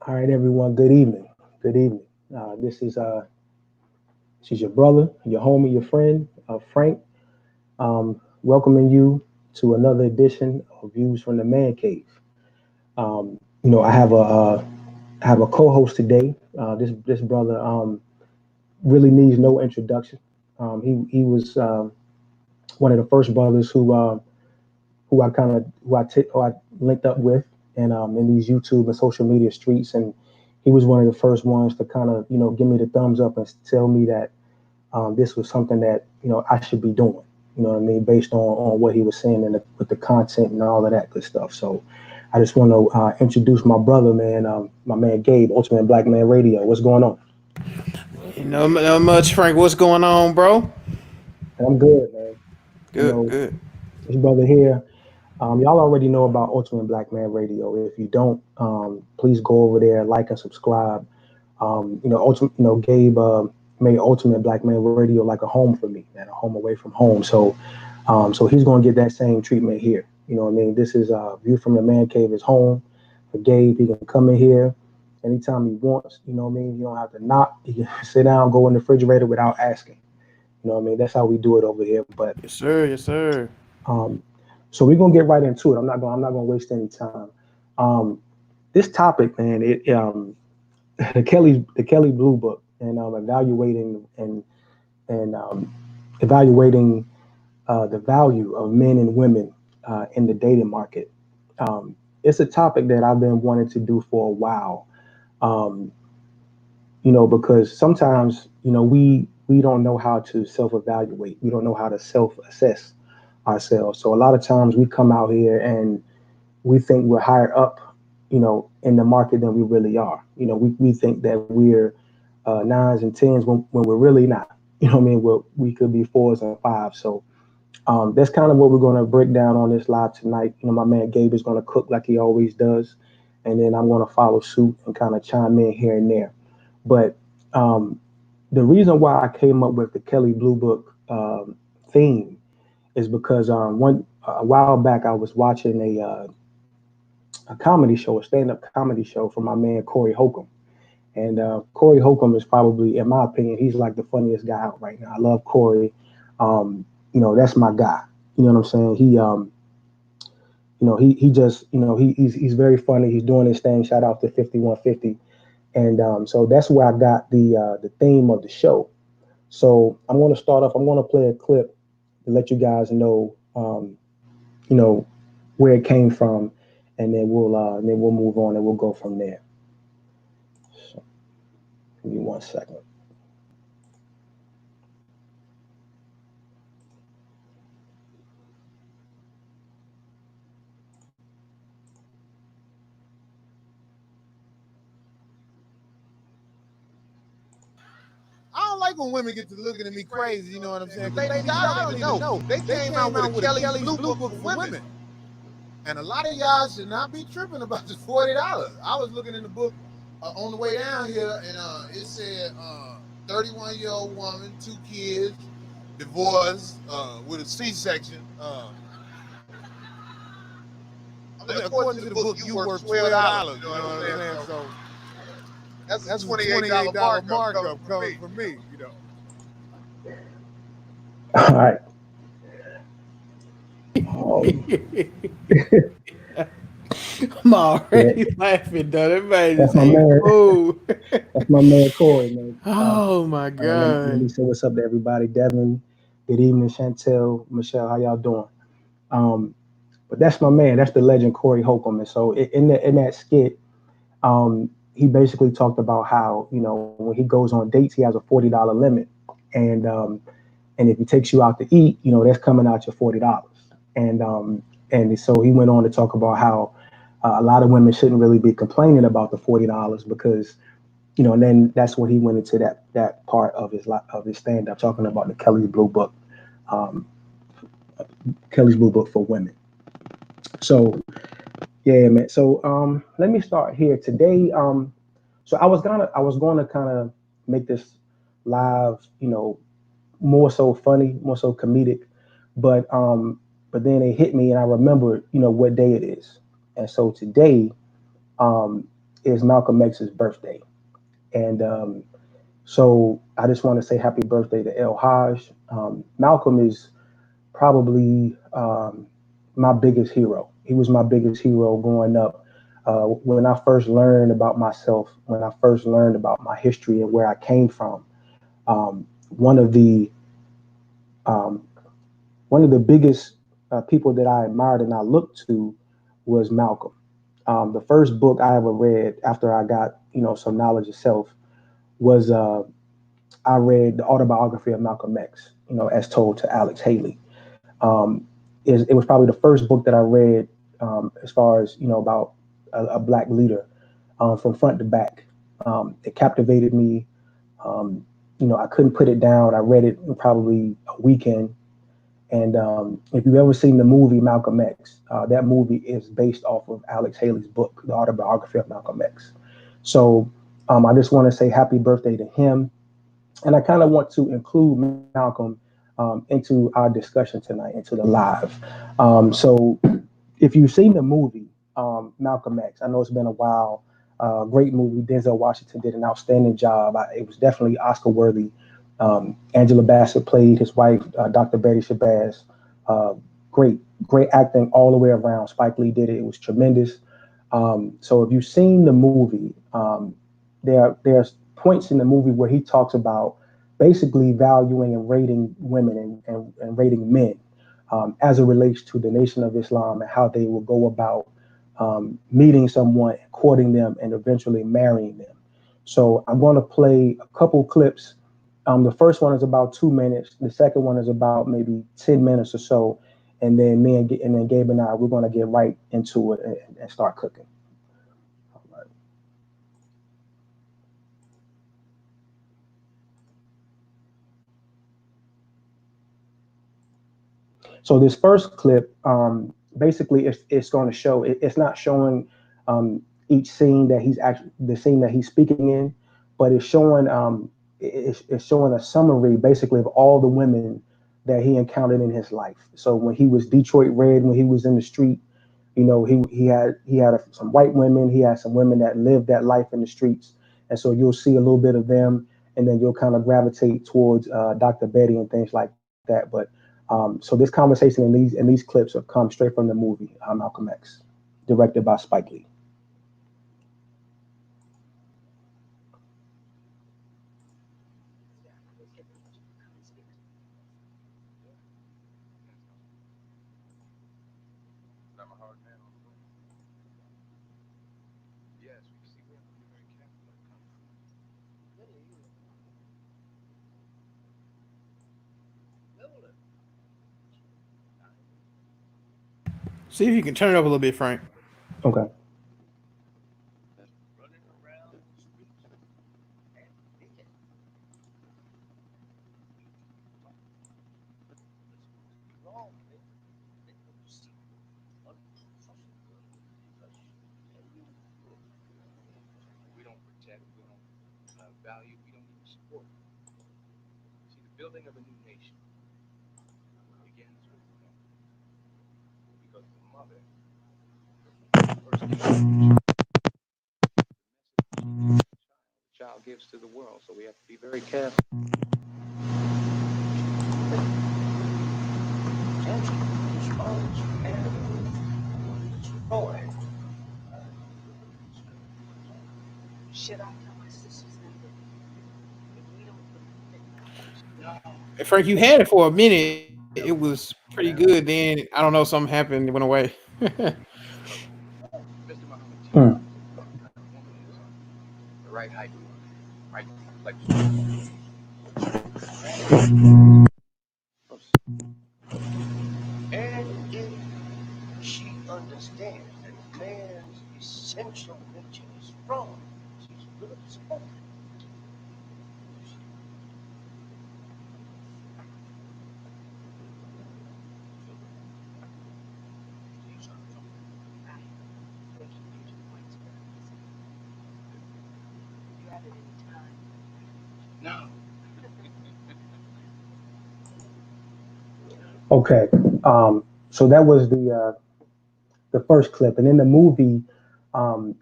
All right, everyone. Good evening. Good evening. This is your brother, your homie, your friend, Frank. Welcoming you to another edition of Views from the Man Cave. I have a co-host today. This brother really needs no introduction. He was one of the first brothers who I linked up with, and in these YouTube and social media streets, and he was one of the first ones to kind of give me the thumbs up and tell me that this was something that I should be doing. You know what I mean, based on what he was saying and with the content and all of that good stuff. So I just want to introduce my brother, man, my man Gabe, Ultimate Black Man Radio. What's going on? Not much, Frank. What's going on, bro? And I'm good, man. You Good, know, good. this brother here. Y'all already know about Ultimate Black Man Radio. If you don't, please go over there, like and subscribe. Gabe made Ultimate Black Man Radio like a home for me, man, a home away from home. So he's gonna get that same treatment here. You know what I mean? This is View from the Man Cave is home for Gabe. He can come in here anytime he wants. You know what I mean? You don't have to knock. He can sit down, go in the refrigerator without asking. You know what I mean? That's how we do it over here. But Yes, sir. Yes, sir. um, so we're gonna get right into it. I'm not gonna waste any time. Um, this topic, man, the Kelley Blue Book, and evaluating the value of men and women in the dating market. It's a topic that I've been wanting to do for a while. Um, because sometimes we don't know how to self-evaluate. We don't know how to self-assess ourselves. So a lot of times we come out here and we think we're higher up, in the market than we really are. We think that we're nines and tens when we're really not. You know what I mean? We could be fours and fives. So that's kind of what we're going to break down on this live tonight. My man Gabe is going to cook like he always does, and then I'm going to follow suit and kind of chime in here and there. But um, the reason why I came up with the Kelley Blue Book theme is because one a while back I was watching a comedy show, a stand-up comedy show from my man Corey Holcomb. And Corey Holcomb is probably, in my opinion, he's like the funniest guy out right now. I love Corey. That's my guy. You know what I'm saying? He just, he's very funny. He's doing his thing. Shout out to 5150. And so that's where I got the theme of the show. So I'm going to start off. I'm going to play a clip to let you guys know, you know, where it came from, and then we'll move on and we'll go from there. So give me 1 second. I don't like when women get to looking at me crazy, you know what I'm saying? Because ladies, y'all don't even know. They came out with a Kelley's Blue Book for women. And a lot of y'all should not be tripping about this $40. I was looking in the book on the way down here, and it said 31-year-old woman, 2 kids, divorced with a C-section. According to the book, you worth $12. You know what I'm saying? So that's a $28 markup coming from me, you know. All right. Oh, I'm yeah, already laughing, though. That man that's is my a man. fool. That's my man Corey, man. Oh my Let me god. say what's up to everybody. Devin, good evening. Chantel, Michelle, how y'all doing? Um, but that's my man. That's the legend Corey Holcomb. And so in that skit, he basically talked about how when he goes on dates, he has a $40 limit, and and if he takes you out to eat, that's coming out your $40. And so he went on to talk about how a lot of women shouldn't really be complaining about the $40 because and then that's when he went into that part of his stand up talking about the um, Kelley's Blue Book for women. So yeah, man. So let me start here today. So I was gonna kind of make this live, more so funny, more so comedic, but then it hit me and I remembered, what day it is, and so today um, is Malcolm X's birthday. And so I just want to say happy birthday to El Haj. Malcolm is probably my biggest hero. He was my biggest hero growing up. When I first learned about myself, when I first learned about my history and where I came from, one of the um, one of the biggest people that I admired and I looked to was Malcolm. The first book I ever read after I got some knowledge of self was I read the autobiography of Malcolm X, as told to Alex Haley. Um, it was probably the first book that I read as far as about a black leader from front to back. It captivated me. Um, I couldn't put it down. I read it in probably a weekend. And if you've ever seen the movie Malcolm X, that movie is based off of Alex Haley's book, the autobiography of Malcolm X. So I just want to say happy birthday to him. And I kind of want to include Malcolm into our discussion tonight, into the live. So if you've seen the movie Malcolm X, I know it's been a while. Great movie. Denzel Washington did an outstanding job. It was definitely Oscar worthy. Angela Bassett played his wife, Dr. Betty Shabazz. Uh, great, great acting all the way around. Spike Lee did it. It was tremendous. So if you've seen the movie, there's points in the movie where he talks about basically valuing and rating women and rating men as it relates to the Nation of Islam and how they will go about meeting someone, courting them, and eventually marrying them. So I'm going to play a couple clips. The first one is about 2 minutes. The second one is about maybe 10 minutes or so. And then and then Gabe and I, we're going to get right into it and start cooking. So this first clip, basically, it's going to show. It's not showing each scene that he's actually the scene that he's speaking in, but it's showing a summary basically of all the women that he encountered in his life. So when he was Detroit Red, when he was in the street, he had some white women, he had some women that lived that life in the streets, and so you'll see a little bit of them, and then you'll kind of gravitate towards Dr. Betty and things like that. But so this conversation and these clips have come straight from the movie Malcolm X, directed by Spike Lee. See if you can turn it up a little bit, Frank. Okay. Hey, Frank, you had it for a minute. It was pretty good. Then I don't know, something happened. It went away. Hmm. Okay. So that was the first clip, and in the movie,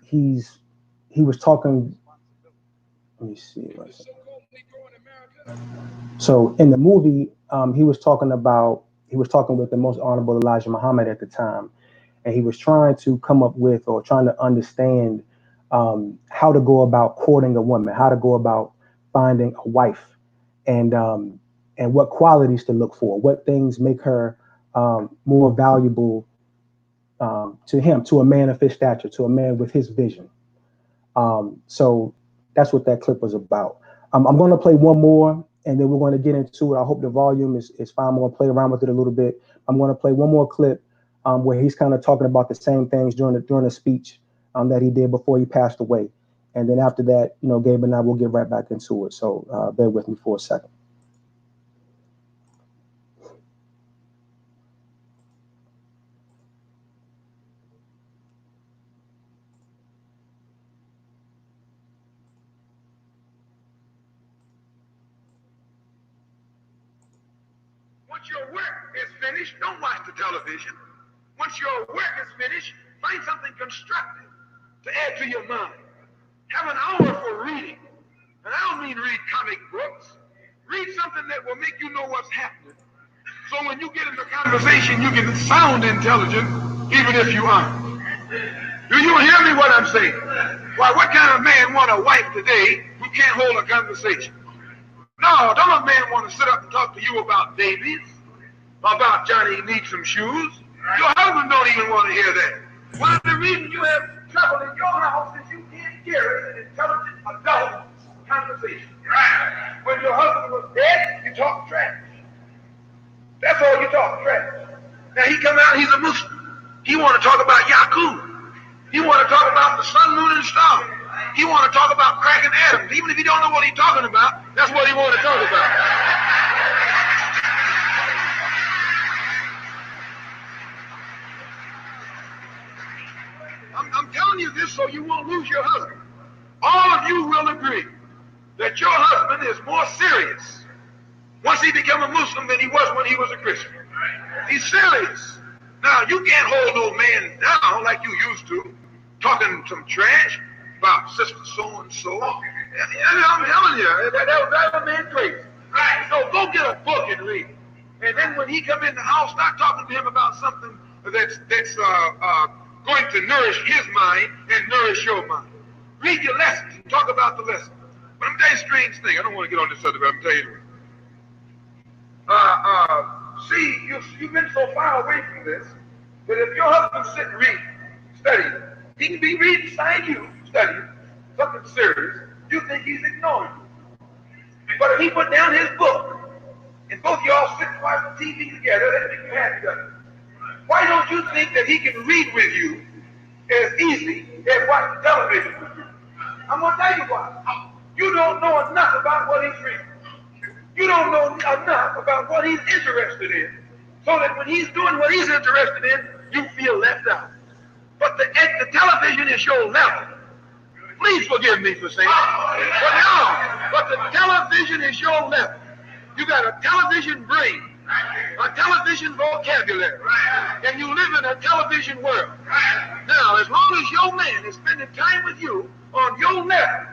he's he was talking. Let me see. So in the movie, he was talking with the most honorable Elijah Muhammad at the time, and he was trying to come up with or trying to understand how to go about courting a woman, how to go about finding a wife, and what qualities to look for, what things make her more valuable to him, to a man of his stature, to a man with his vision. So that's what that clip was about. I'm going to play one more, and then we're going to get into it. I hope the volume is fine. I'm going to play around with it a little bit. I'm going to play one more clip where he's kind of talking about the same things during the speech that he did before he passed away. And then after that, Gabe and I will get right back into it. So bear with me for a second. Once your work is finished, don't watch the television. Once your work is finished, find something constructive to add to your mind. Have an hour for reading. And I don't mean read comic books. Read something that will make you know what's happening. So when you get into conversation, you can sound intelligent, even if you aren't. Do you hear me what I'm saying? Why, what kind of man want a wife today who can't hold a conversation? No, don't a man want to sit up and talk to you about babies, about Johnny needs some shoes. Your husband don't even want to hear that. One of the reasons you have trouble in your house is you can't hear an intelligent adult conversation. Right. When your husband was dead, you talk trash. That's all you talk trash. Now he come out, he's a Muslim. He want to talk about Yaqub. He want to talk about the sun, moon, and stars. He want to talk about cracking atoms. Even if he don't know what he's talking about, that's what he want to talk about. I'm telling you this so you won't lose your husband. All of you will agree that your husband is more serious once he became a Muslim than he was when he was a Christian. He's serious. Now, you can't hold no man down like you used to, talking some trash about sister so-and-so. I'm telling you, that was a man crazy. Right. So go get a book and read. And then when he come in the house, start talking to him about something that's going to nourish his mind and nourish your mind. Read your lessons and talk about the lessons. But I'm telling you a strange thing. I don't want to get on this subject, but I'm telling you. See, you've been so far away from this that if your husband sit and read, study, he can be reading beside you, studying something serious. You think he's ignoring you. But if he put down his book and both of y'all sit and watch the TV together, that makes you happy, doesn't it? Why don't you think that he can read with you as easy as watching television with you? I'm going to tell you why. You don't know enough about what he's reading. You don't know enough about what he's interested in, so that when he's doing what he's interested in, you feel left out. But the television is your level. Please forgive me for saying it. But the television is your level. You got a television brain, a television vocabulary, and you live in a television world. Now, as long as your man is spending time with you on your level,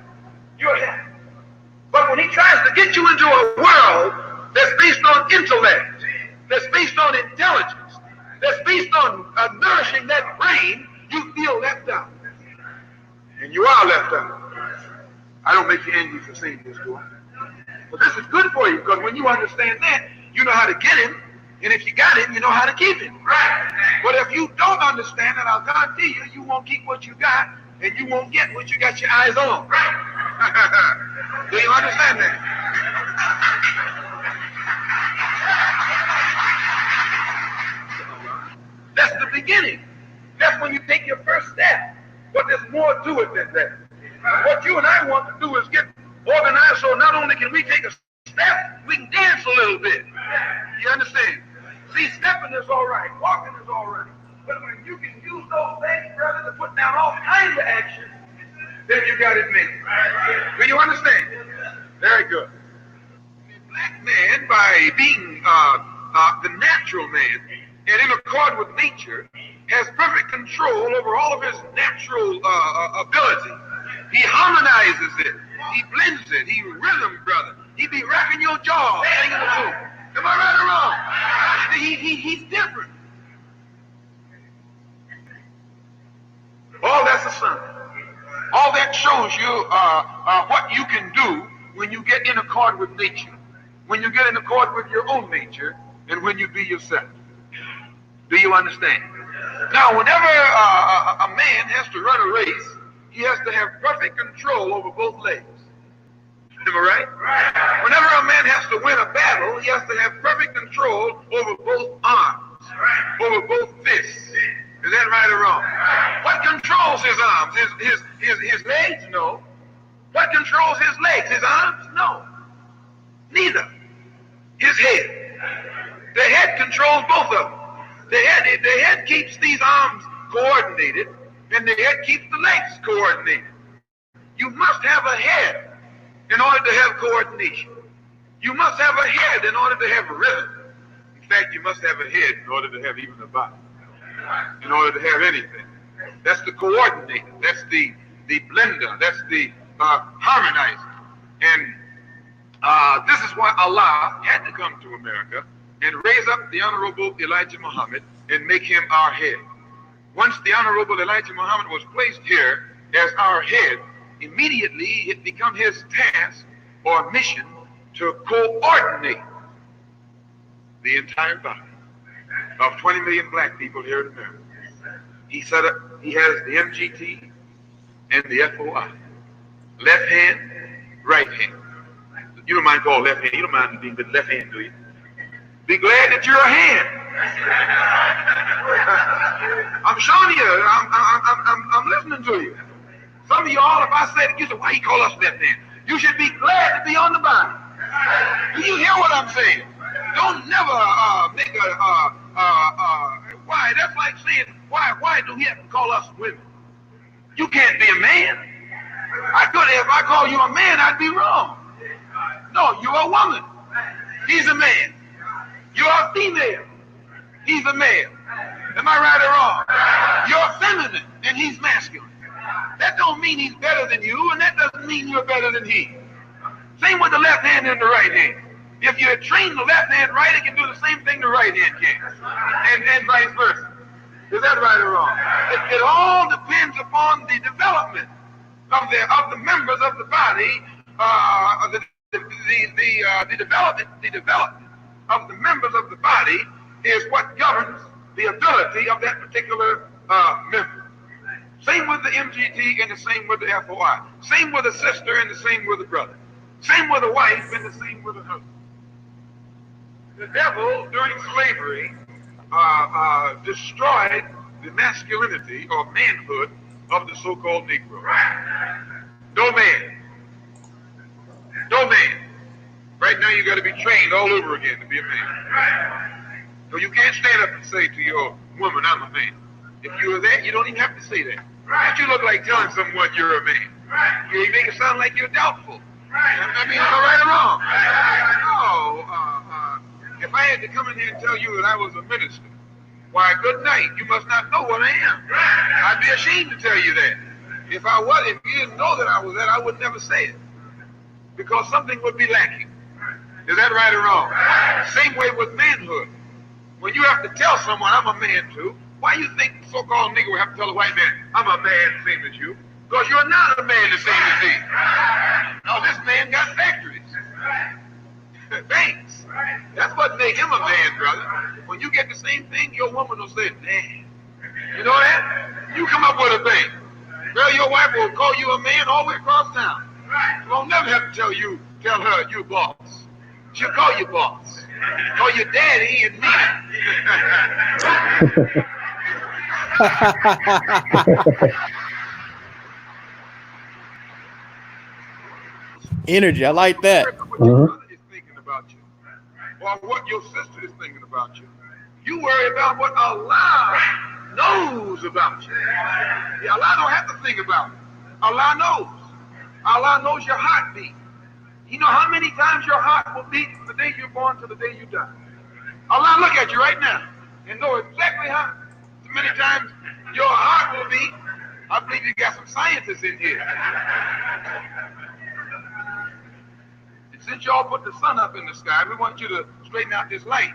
you're happy. But when he tries to get you into a world that's based on intellect, that's based on intelligence, that's based on nourishing that brain, you feel left out. And you are left out. I don't make you angry for saying this, boy. But this is good for you, because when you understand that, you know how to get him. And if you got him, you know how to keep him. Right. But if you don't understand it, I'll guarantee you, you won't keep what you got, and you won't get what you got your eyes on. Right. Do you understand that? That's the beginning. That's when you take your first step. But there's more to it than that. What you and I want to do is get organized so not only can we take a step, we can dance a little bit. You understand? See, stepping is all right. Walking is all right. But when you can use those things rather than put down all kinds of action, then you got it made. Do you understand? Very good. The black man, by being the natural man and in accord with nature, has perfect control over all of his natural ability. He harmonizes it. He blends it. He rhythm, brother. He be racking your jaw, singing the fool. Am I right or wrong? He's different. All that's the sun. All that shows you what you can do when you get in accord with nature, when you get in accord with your own nature, and when you be yourself. Do you understand? Now, whenever a man has to run a race, he has to have perfect control over both legs. Am I right? Whenever a man has to win a battle, he has to have perfect control over both arms, over both fists. Is that right or wrong? What controls his arms? His legs? No. What controls his legs? His arms? No. Neither. His head. The head controls both of them. The head keeps these arms coordinated, and the head keeps the legs coordinated. You must have a head in order to have coordination. You must have a head in order to have a rhythm. In fact, you must have a head in order to have even a body. In order to have anything. That's the coordinator. That's the blender. That's the harmonizer. And this is why Allah had to come to America and raise up the Honorable Elijah Muhammad and make him our head. Once the Honorable Elijah Muhammad was placed here as our head, immediately it became his task or mission to coordinate the entire body of 20 million black people here in America. He has the MGT and the FOI. Left hand, right hand. You don't mind calling left hand. You don't mind being the left hand, do you? Be glad that you're a hand. I'm showing you. I'm listening to you. Some of y'all, if I said it, you say, why he call us left hand? You should be glad to be on the body. Do you hear what I'm saying? Don't never make a why. That's like saying, why do he have to call us women? You can't be a man. If I call you a man, I'd be wrong. No, you're a woman. He's a man. You're a female. He's a male. Am I right or wrong? You're feminine and he's masculine. That don't mean he's better than you, and that doesn't mean you're better than he. Same with the left hand and the right hand. If you train the left hand right, it can do the same thing the right hand can. And vice versa. Is that right or wrong? It all depends upon the development of the members of the body, the development of the members of the body is what governs the ability of that particular member. Same with the MGT and the same with the FOI. Same with a sister and the same with a brother. Same with a wife and the same with a husband. The devil, during slavery, destroyed the masculinity or manhood of the so-called Negro. No man. No man. Right now you got to be trained all over again to be a man. So you can't stand up and say to your woman, I'm a man. If you're that, you don't even have to say that. But you look like telling someone you're a man. You make it sound like you're doubtful. I mean, am I right or wrong? No. If I had to come in here and tell you that I was a minister, why, good night. You must not know what I am. I'd be ashamed to tell you that. If you didn't know that I was that, I would never say it. Because something would be lacking. Is that right or wrong? Same way with manhood. When you have to tell someone, I'm a man too, why you think the so-called nigger would have to tell a white man, I'm a man the same as you? Because you're not a man the same as he. No, this man got factories. Thanks. That's what make him a man, brother. When you get the same thing, your woman will say, man. You know that? You come up with a thing. Girl, your wife will call you a man all the way across town. She won't never have to tell her you boss. She'll call you boss. Call you daddy and me. Energy, I like that. What your brother is thinking about you, or what your sister is thinking about you. You worry about what Allah knows about you. Yeah, Allah don't have to think about it. Allah knows. Allah knows your heartbeat. You know how many times your heart will beat from the day you're born to the day you die. Allah look at you right now and know exactly how many times your heart will beat I believe you got some scientists in here. And since y'all put the sun up in the sky, we want you to straighten out this light.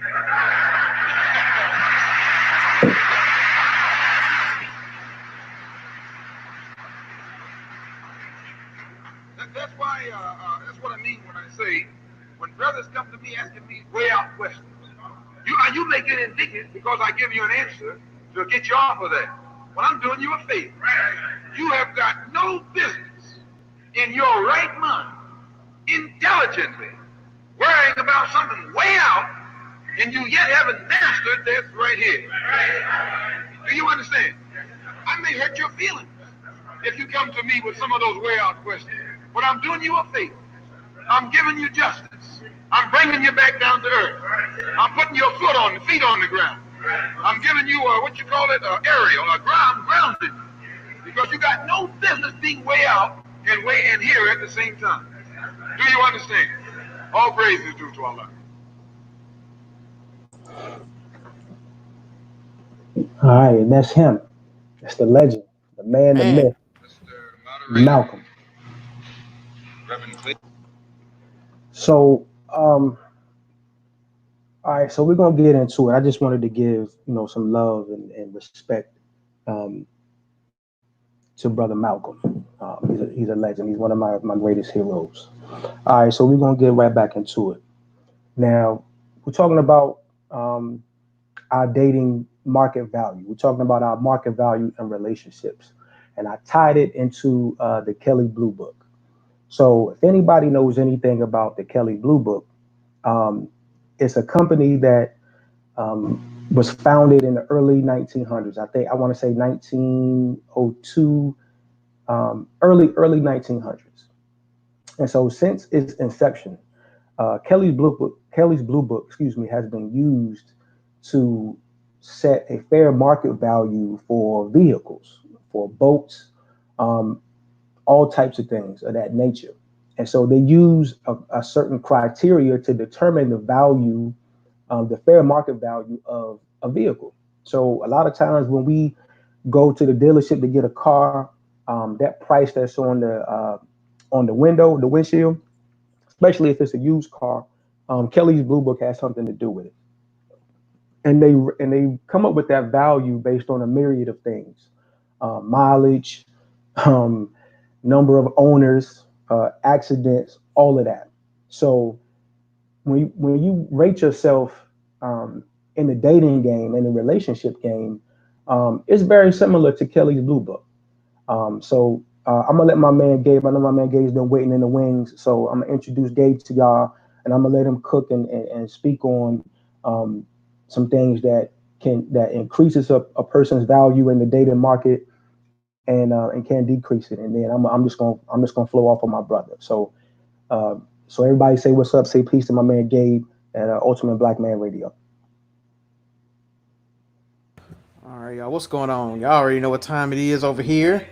That's why, that's what I mean when I say, when brothers come to me asking me way out questions, you may get indignant because I give you an answer to get you off of that. Well, I'm doing you a favor. You have got no business in your right mind, intelligently, worrying about something way out, and you yet haven't mastered this right here. Do you understand? I may hurt your feelings if you come to me with some of those way out questions. But I'm doing you a favor. I'm giving you justice. I'm bringing you back down to earth. I'm putting your feet on the ground. I'm giving you what you call it, aerial, grounded. Because you got no business being way out and way in here at the same time. Do you understand? All praise is due to Allah. All right, and that's him. That's the legend, the man, the myth, Malcolm. So, all right, so we're gonna get into it. I just wanted to give some love and respect to Brother Malcolm. He's a legend. He's one of my greatest heroes. All right, so we're gonna get right back into it. Now, we're talking about our dating market value. We're talking about our market value and relationships, and I tied it into the Kelley Blue Book. So if anybody knows anything about the Kelley Blue Book, it's a company that was founded in the early 1900s. I want to say 1902, early 1900s. And so since its inception, Kelley's Blue Book, has been used to set a fair market value for vehicles, for boats, all types of things of that nature. And so they use a certain criteria to determine the value, the fair market value of a vehicle. So a lot of times when we go to the dealership to get a car, that price that's on the windshield, especially if it's a used car, Kelley's Blue Book has something to do with it. And they come up with that value based on a myriad of things, mileage, number of owners, accidents, all of that. So when you rate yourself in the dating game, in the relationship game, it's very similar to Kelley's Blue Book. So I'm gonna let my man Gabe. I know my man Gabe's been waiting in the wings, so I'm gonna introduce Gabe to y'all, and I'm gonna let him cook and speak on some things that increases a person's value in the dating market and can decrease it. And then I'm just gonna flow off of my brother. So everybody say what's up, say peace to my man Gabe at Ultimate Black Man Radio. All right, y'all. What's going on? Y'all already know what time it is over here.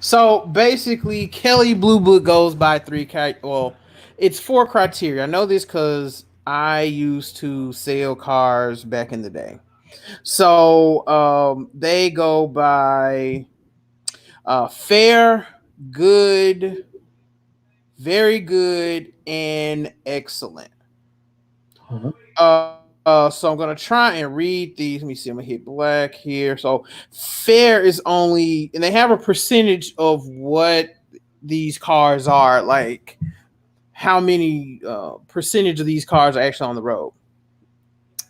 So basically, Kelley Blue Book goes by it's 4 criteria. I know this because I used to sell cars back in the day. So they go by fair, good, very good, and excellent. Mm-hmm. So I'm gonna try and read these. Let me see. I'm gonna hit black here. So fair is only, and they have a percentage of what these cars are, like how many percentage of these cars are actually on the road.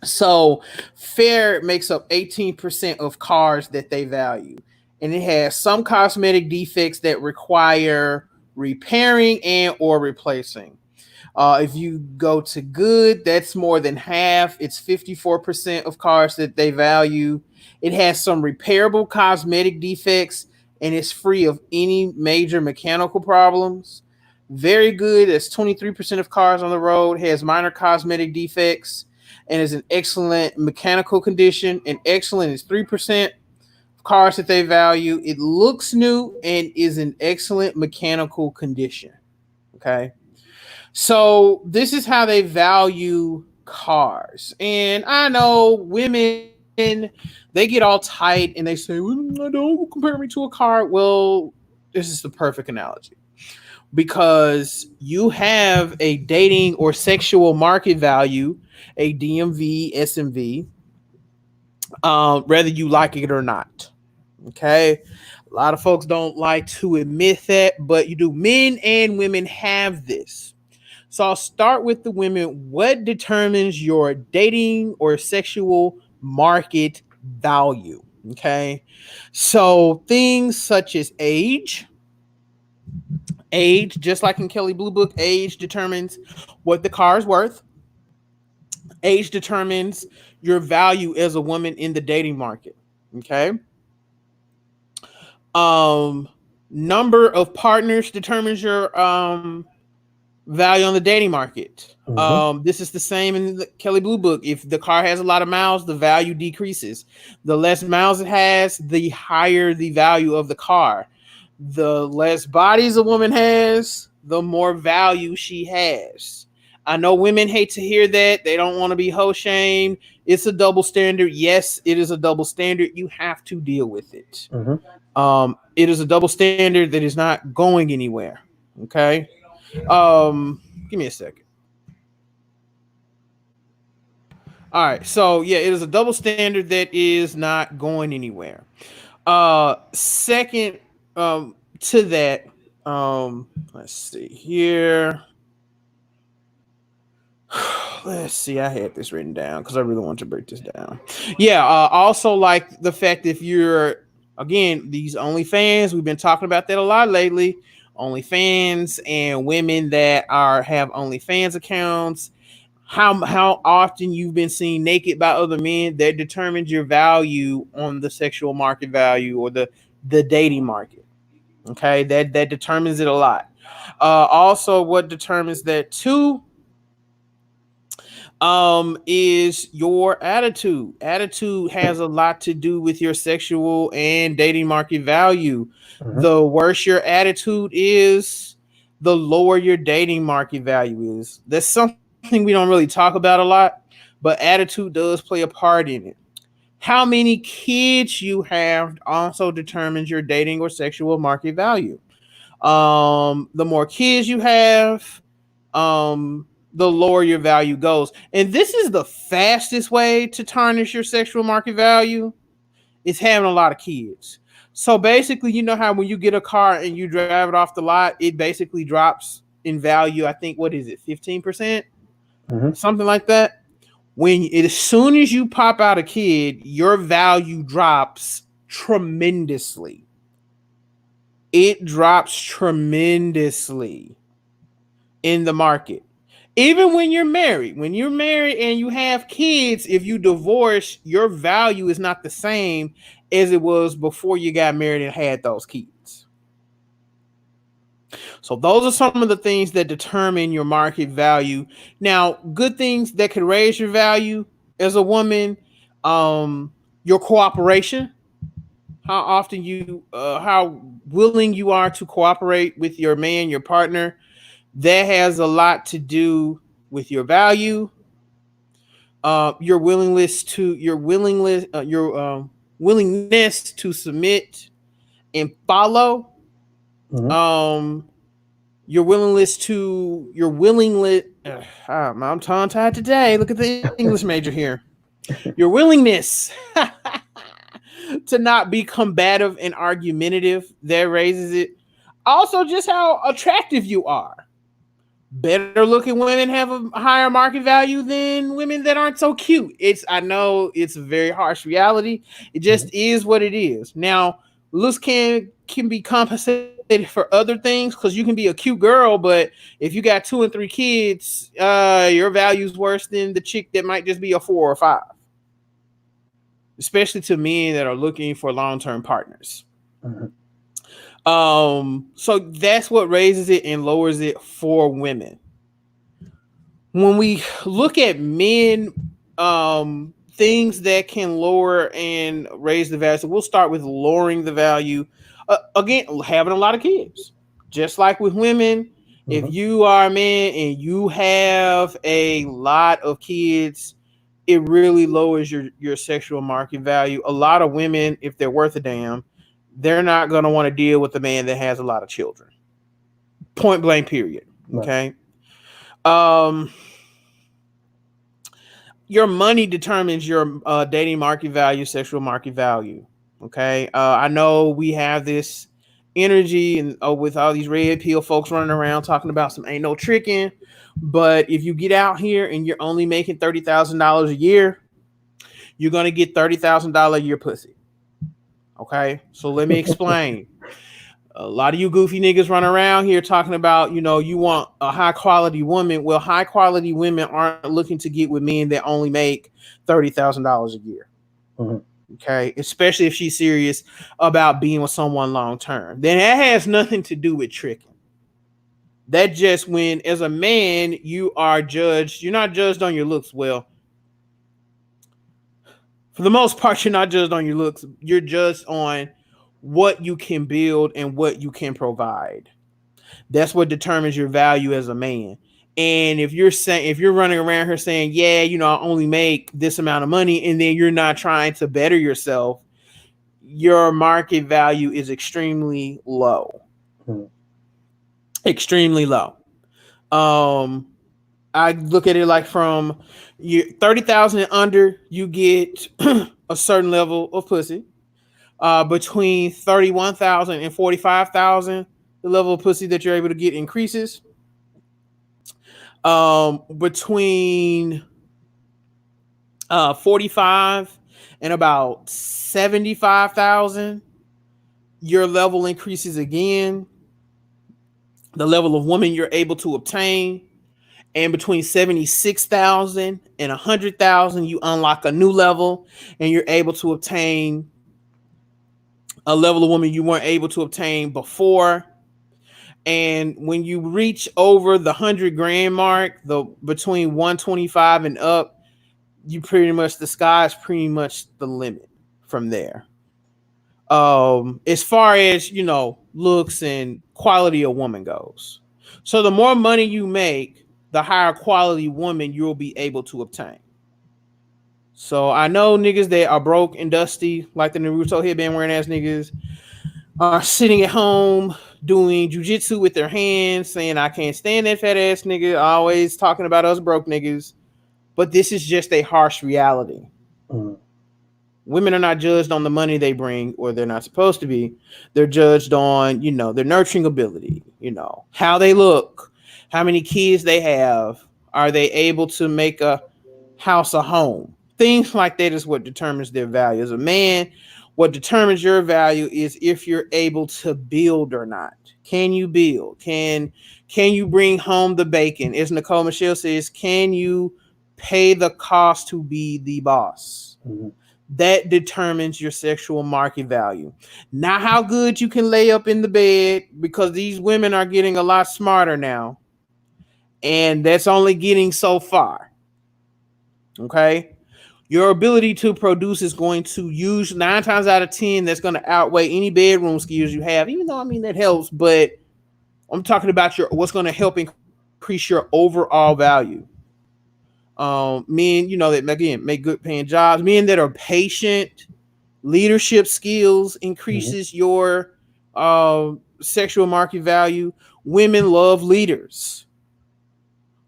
So fair makes up 18% of cars that they value, and it has some cosmetic defects that require repairing and or replacing. If you go to good, that's more than half. It's 54% of cars that they value. It has some repairable cosmetic defects and it's free of any major mechanical problems. Very good, that's 23% of cars on the road, has minor cosmetic defects and is in excellent mechanical condition. And excellent is 3% of cars that they value. It looks new and is in excellent mechanical condition. Okay. So this is how they value cars. And I know women they get all tight and they say, well, don't compare me to a car. Well, this is the perfect analogy because you have a dating or sexual market value, a DMV, SMV, whether you like it or not. Okay. A lot of folks don't like to admit that, but you do. Men and women have this. So I'll start with the women. What determines your dating or sexual market value? Okay. So things such as age, just like in Kelley Blue Book, age determines what the car is worth. Age determines your value as a woman in the dating market. Okay. Number of partners determines your value on the dating market. This is the same in the Kelley Blue Book. If the car has a lot of miles, the value decreases. The less miles it has, the higher the value of the car. The less bodies a woman has, the more value she has. I know women hate to hear that. They don't want to be hoe shamed. It's a double standard. Yes, it is a double standard. You have to deal with it. It is a double standard that is not going anywhere. Okay. Give me a second. All right. So yeah, it is a double standard that is not going anywhere. Second, to that, let's see here. Let's see. I had this written down because I really want to break this down. Yeah. Also, like the fact if you're again these OnlyFans, we've been talking about that a lot lately. OnlyFans and women that have OnlyFans accounts. How often you've been seen naked by other men that determines your value on the sexual market value or the dating market. Okay, that determines it a lot. Also, what determines that too is your attitude. Attitude has a lot to do with your sexual and dating market value. The worse your attitude is, the lower your dating market value is. That's something we don't really talk about a lot, but attitude does play a part in it. How many kids you have also determines your dating or sexual market value. The more kids you have, the lower your value goes. And this is the fastest way to tarnish your sexual market value is having a lot of kids. So basically, you know how when you get a car and you drive it off the lot, it basically drops in value. I think, what is it, 15%? Something like that. As soon as you pop out a kid, your value drops tremendously. It drops tremendously in the market. Even when you're married and you have kids, if you divorce, your value is not the same as it was before you got married and had those kids. So those are some of the things that determine your market value. Now, good things that could raise your value as a woman, your cooperation, how often how willing you are to cooperate with your man, your partner. That has a lot to do with your value, your willingness to submit and follow. I'm tongue tied today. Look at the English major here. Your willingness to not be combative and argumentative, that raises it. Also, just how attractive you are. Better looking women have a higher market value than women that aren't so cute. I know it's a very harsh reality. It just is what it is. Now, looks can be compensated for other things because you can be a cute girl, but if you got 2 and 3 kids, your value is worse than the chick that might just be a 4 or 5. Especially to men that are looking for long-term partners. So that's what raises it and lowers it for women. When we look at men, things that can lower and raise the value. So we'll start with lowering the value. Again, having a lot of kids. Just like with women, if you are a man and you have a lot of kids, it really lowers your sexual market value. A lot of women, if they're worth a damn, they're not going to want to deal with a man that has a lot of children. Point blank, period. Okay. Your money determines your dating market value, sexual market value. Okay. I know we have this energy and with all these red pill folks running around talking about some ain't no tricking. But if you get out here and you're only making $30,000 a year, you're going to get $30,000 a year pussy. Okay. So let me explain. A lot of you goofy niggas run around here talking about, you want a high quality woman. Well, high quality women aren't looking to get with men that only make $30,000 a year. Mm-hmm. Okay. Especially if she's serious about being with someone long term. Then that has nothing to do with tricking. That just when, as a man, you are judged. You're not judged on your looks. Well, for the most part, you're not judged on your looks. You're judged on what you can build and what you can provide. That's what determines your value as a man. And if you're running around here saying, yeah, I only make this amount of money, and then you're not trying to better yourself, your market value is extremely low. Extremely low. I look at it like from 30,000 and under, you get a certain level of pussy. Between 31,000 and 45,000, the level of pussy that you're able to get increases. Between 45 and about 75,000, your level increases again. The level of woman you're able to obtain. And between 76,000 and 100,000, you unlock a new level and you're able to obtain a level of woman you weren't able to obtain before. And when you reach over the 100 grand mark, between 125 and up, the sky's pretty much the limit from there. As far as, looks and quality of woman goes. So the more money you make, the higher quality woman you'll be able to obtain. So I know niggas that are broke and dusty, like the Naruto headband wearing ass niggas, are sitting at home doing jujitsu with their hands, saying, I can't stand that fat ass nigga, always talking about us broke niggas. But this is just a harsh reality. Mm. Women are not judged on the money they bring, or they're not supposed to be. They're judged on, their nurturing ability, how they look, how many kids they have, are they able to make a house a home? Things like that is what determines their value. As a man, what determines your value is if you're able to build or not. Can you build? Can you bring home the bacon? As Nicole Michelle says, can you pay the cost to be the boss? Mm-hmm. That determines your sexual market value. Not how good you can lay up in the bed, because these women are getting a lot smarter now. And that's only getting so far. Okay? Your ability to produce is going to use 9 times out of 10. That's going to outweigh any bedroom skills you have, even though, that helps. But I'm talking about what's going to help increase your overall value. Men, that again make good paying jobs. Men that are patient, leadership skills increases your sexual market value. Women love leaders.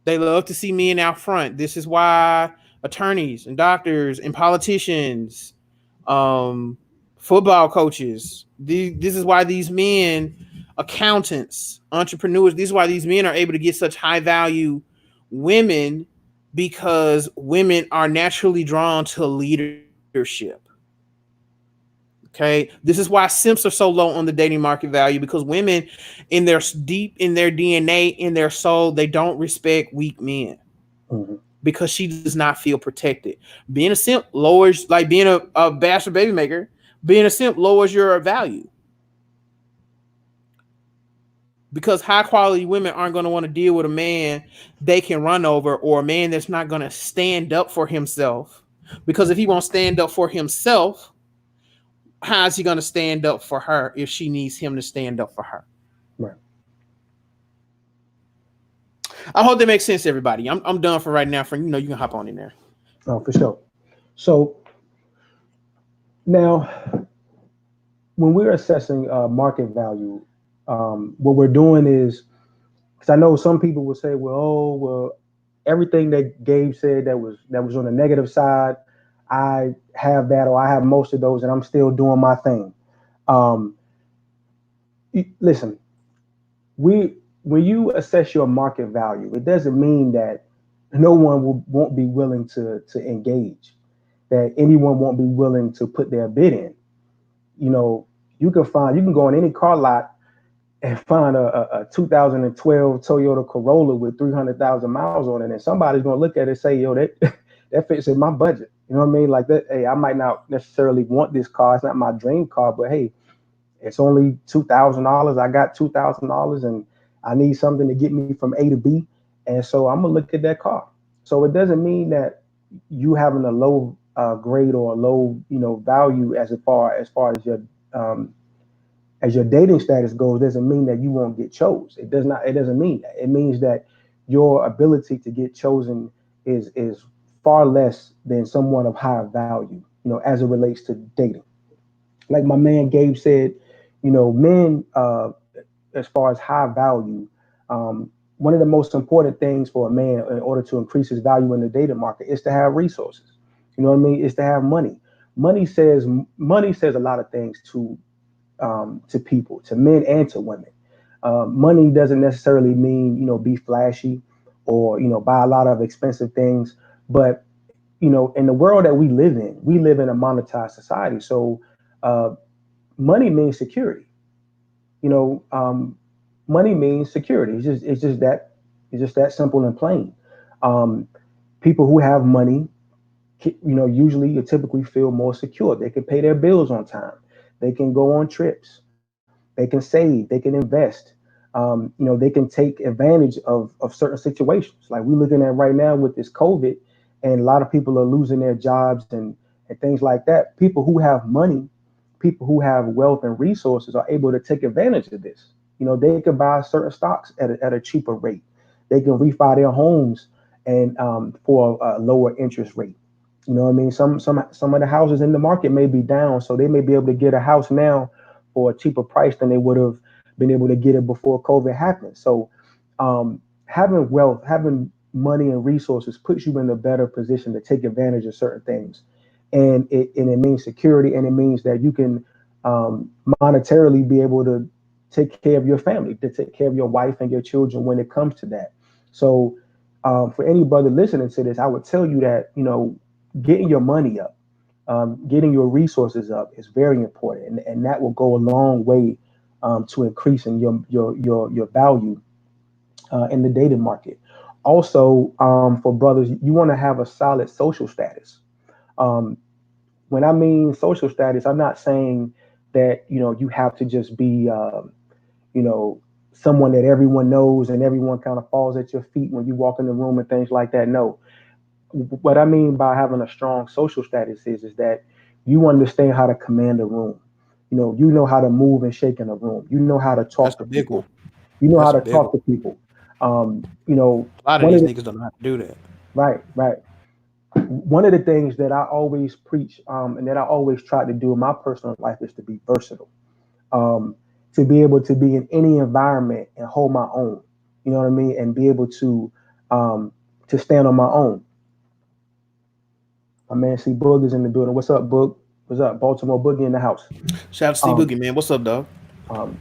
They love to see men out front. This is why attorneys and doctors and politicians, football coaches, this is why these men, accountants, entrepreneurs, this is why these men are able to get such high value women, because women are naturally drawn to leadership. Okay. This is why simps are so low on the dating market value, because women deep in their DNA, in their soul, they don't respect weak men. Mm-hmm. Because she does not feel protected. Being a simp lowers, like being a bastard baby maker, being a simp lowers your value. Because high quality women aren't going to want to deal with a man they can run over, or a man that's not going to stand up for himself. Because if he won't stand up for himself, how is he going to stand up for her if she needs him to stand up for her? Right. I hope that makes sense, everybody. I'm done for right now. You can hop on in there. Oh, for sure. So now, when we're assessing market value, what we're doing is, because I know some people will say, well, oh, well, everything that Gabe said that was on the negative side, I have that, or I have most of those, and I'm still doing my thing. Um, Listen, we when you assess your market value, it doesn't mean that no one won't be willing to engage, that anyone won't be willing to put their bid in. You know, you can go on any car lot and find a 2012 Toyota Corolla with 300,000 miles on it, and somebody's going to look at it and say, "Yo, that that fits in my budget." You know what I mean? Like that. Hey, I might not necessarily want this car. It's not my dream car, but hey, it's only $2,000. I got $2,000, and I need something to get me from A to B, and so I'm gonna look at that car. So it doesn't mean that you having a low grade or a low, value um, as your dating status goes, doesn't mean that you won't get chose. It does not. It doesn't mean that. It means that your ability to get chosen is far less than someone of higher value. As it relates to dating. Like my man Gabe said, men, as far as high value, one of the most important things for a man in order to increase his value in the dating market is to have resources. You know what I mean? Is to have money. Money says a lot of things to people, to men and to women. Money doesn't necessarily mean be flashy or buy a lot of expensive things, but in the world that we live in a monetized society. So money means security. You know, money means security. It's just that simple and plain. Um, People who have money, usually or typically feel more secure. They can pay their bills on time. They can go on trips. They can save. They can invest. They can take advantage of certain situations. Like we're looking at right now with this COVID, and a lot of people are losing their jobs and things like that. People who have money, people who have wealth and resources are able to take advantage of this. They can buy certain stocks at a cheaper rate. They can refi their homes and for a lower interest rate. You know what I mean? Some of the houses in the market may be down, so they may be able to get a house now for a cheaper price than they would have been able to get it before COVID happened. So having wealth, having money and resources puts you in a better position to take advantage of certain things. And it means security, and it means that you can monetarily be able to take care of your family, to take care of your wife and your children when it comes to that. So for any brother listening to this, I would tell you that getting your money up, getting your resources up is very important, and that will go a long way to increasing your value in the dating market. Also, for brothers, you want to have a solid social status. Um, when I mean social status, I'm not saying that you have to just be you know someone that everyone knows and everyone kind of falls at your feet when you walk in the room and things like that. No, what I mean by having a strong social status is that you understand how to command a room. You know how to move and shake in a room. You know how to That's talk a to big one. people. You know how That's a to big talk one. to people. A lot of One of these the niggas don't know how to do that. right, right. One of the things that I always preach and that I always try to do in my personal life is to be versatile. Um, to be able to be in any environment and hold my own. You know what I mean, and be able um, to stand on my own. My man, see Boog is in the building. What's up, Boog? What's up, Baltimore Boogie in the house? Shout out to C Um, Boogie, man. What's up, dog? um,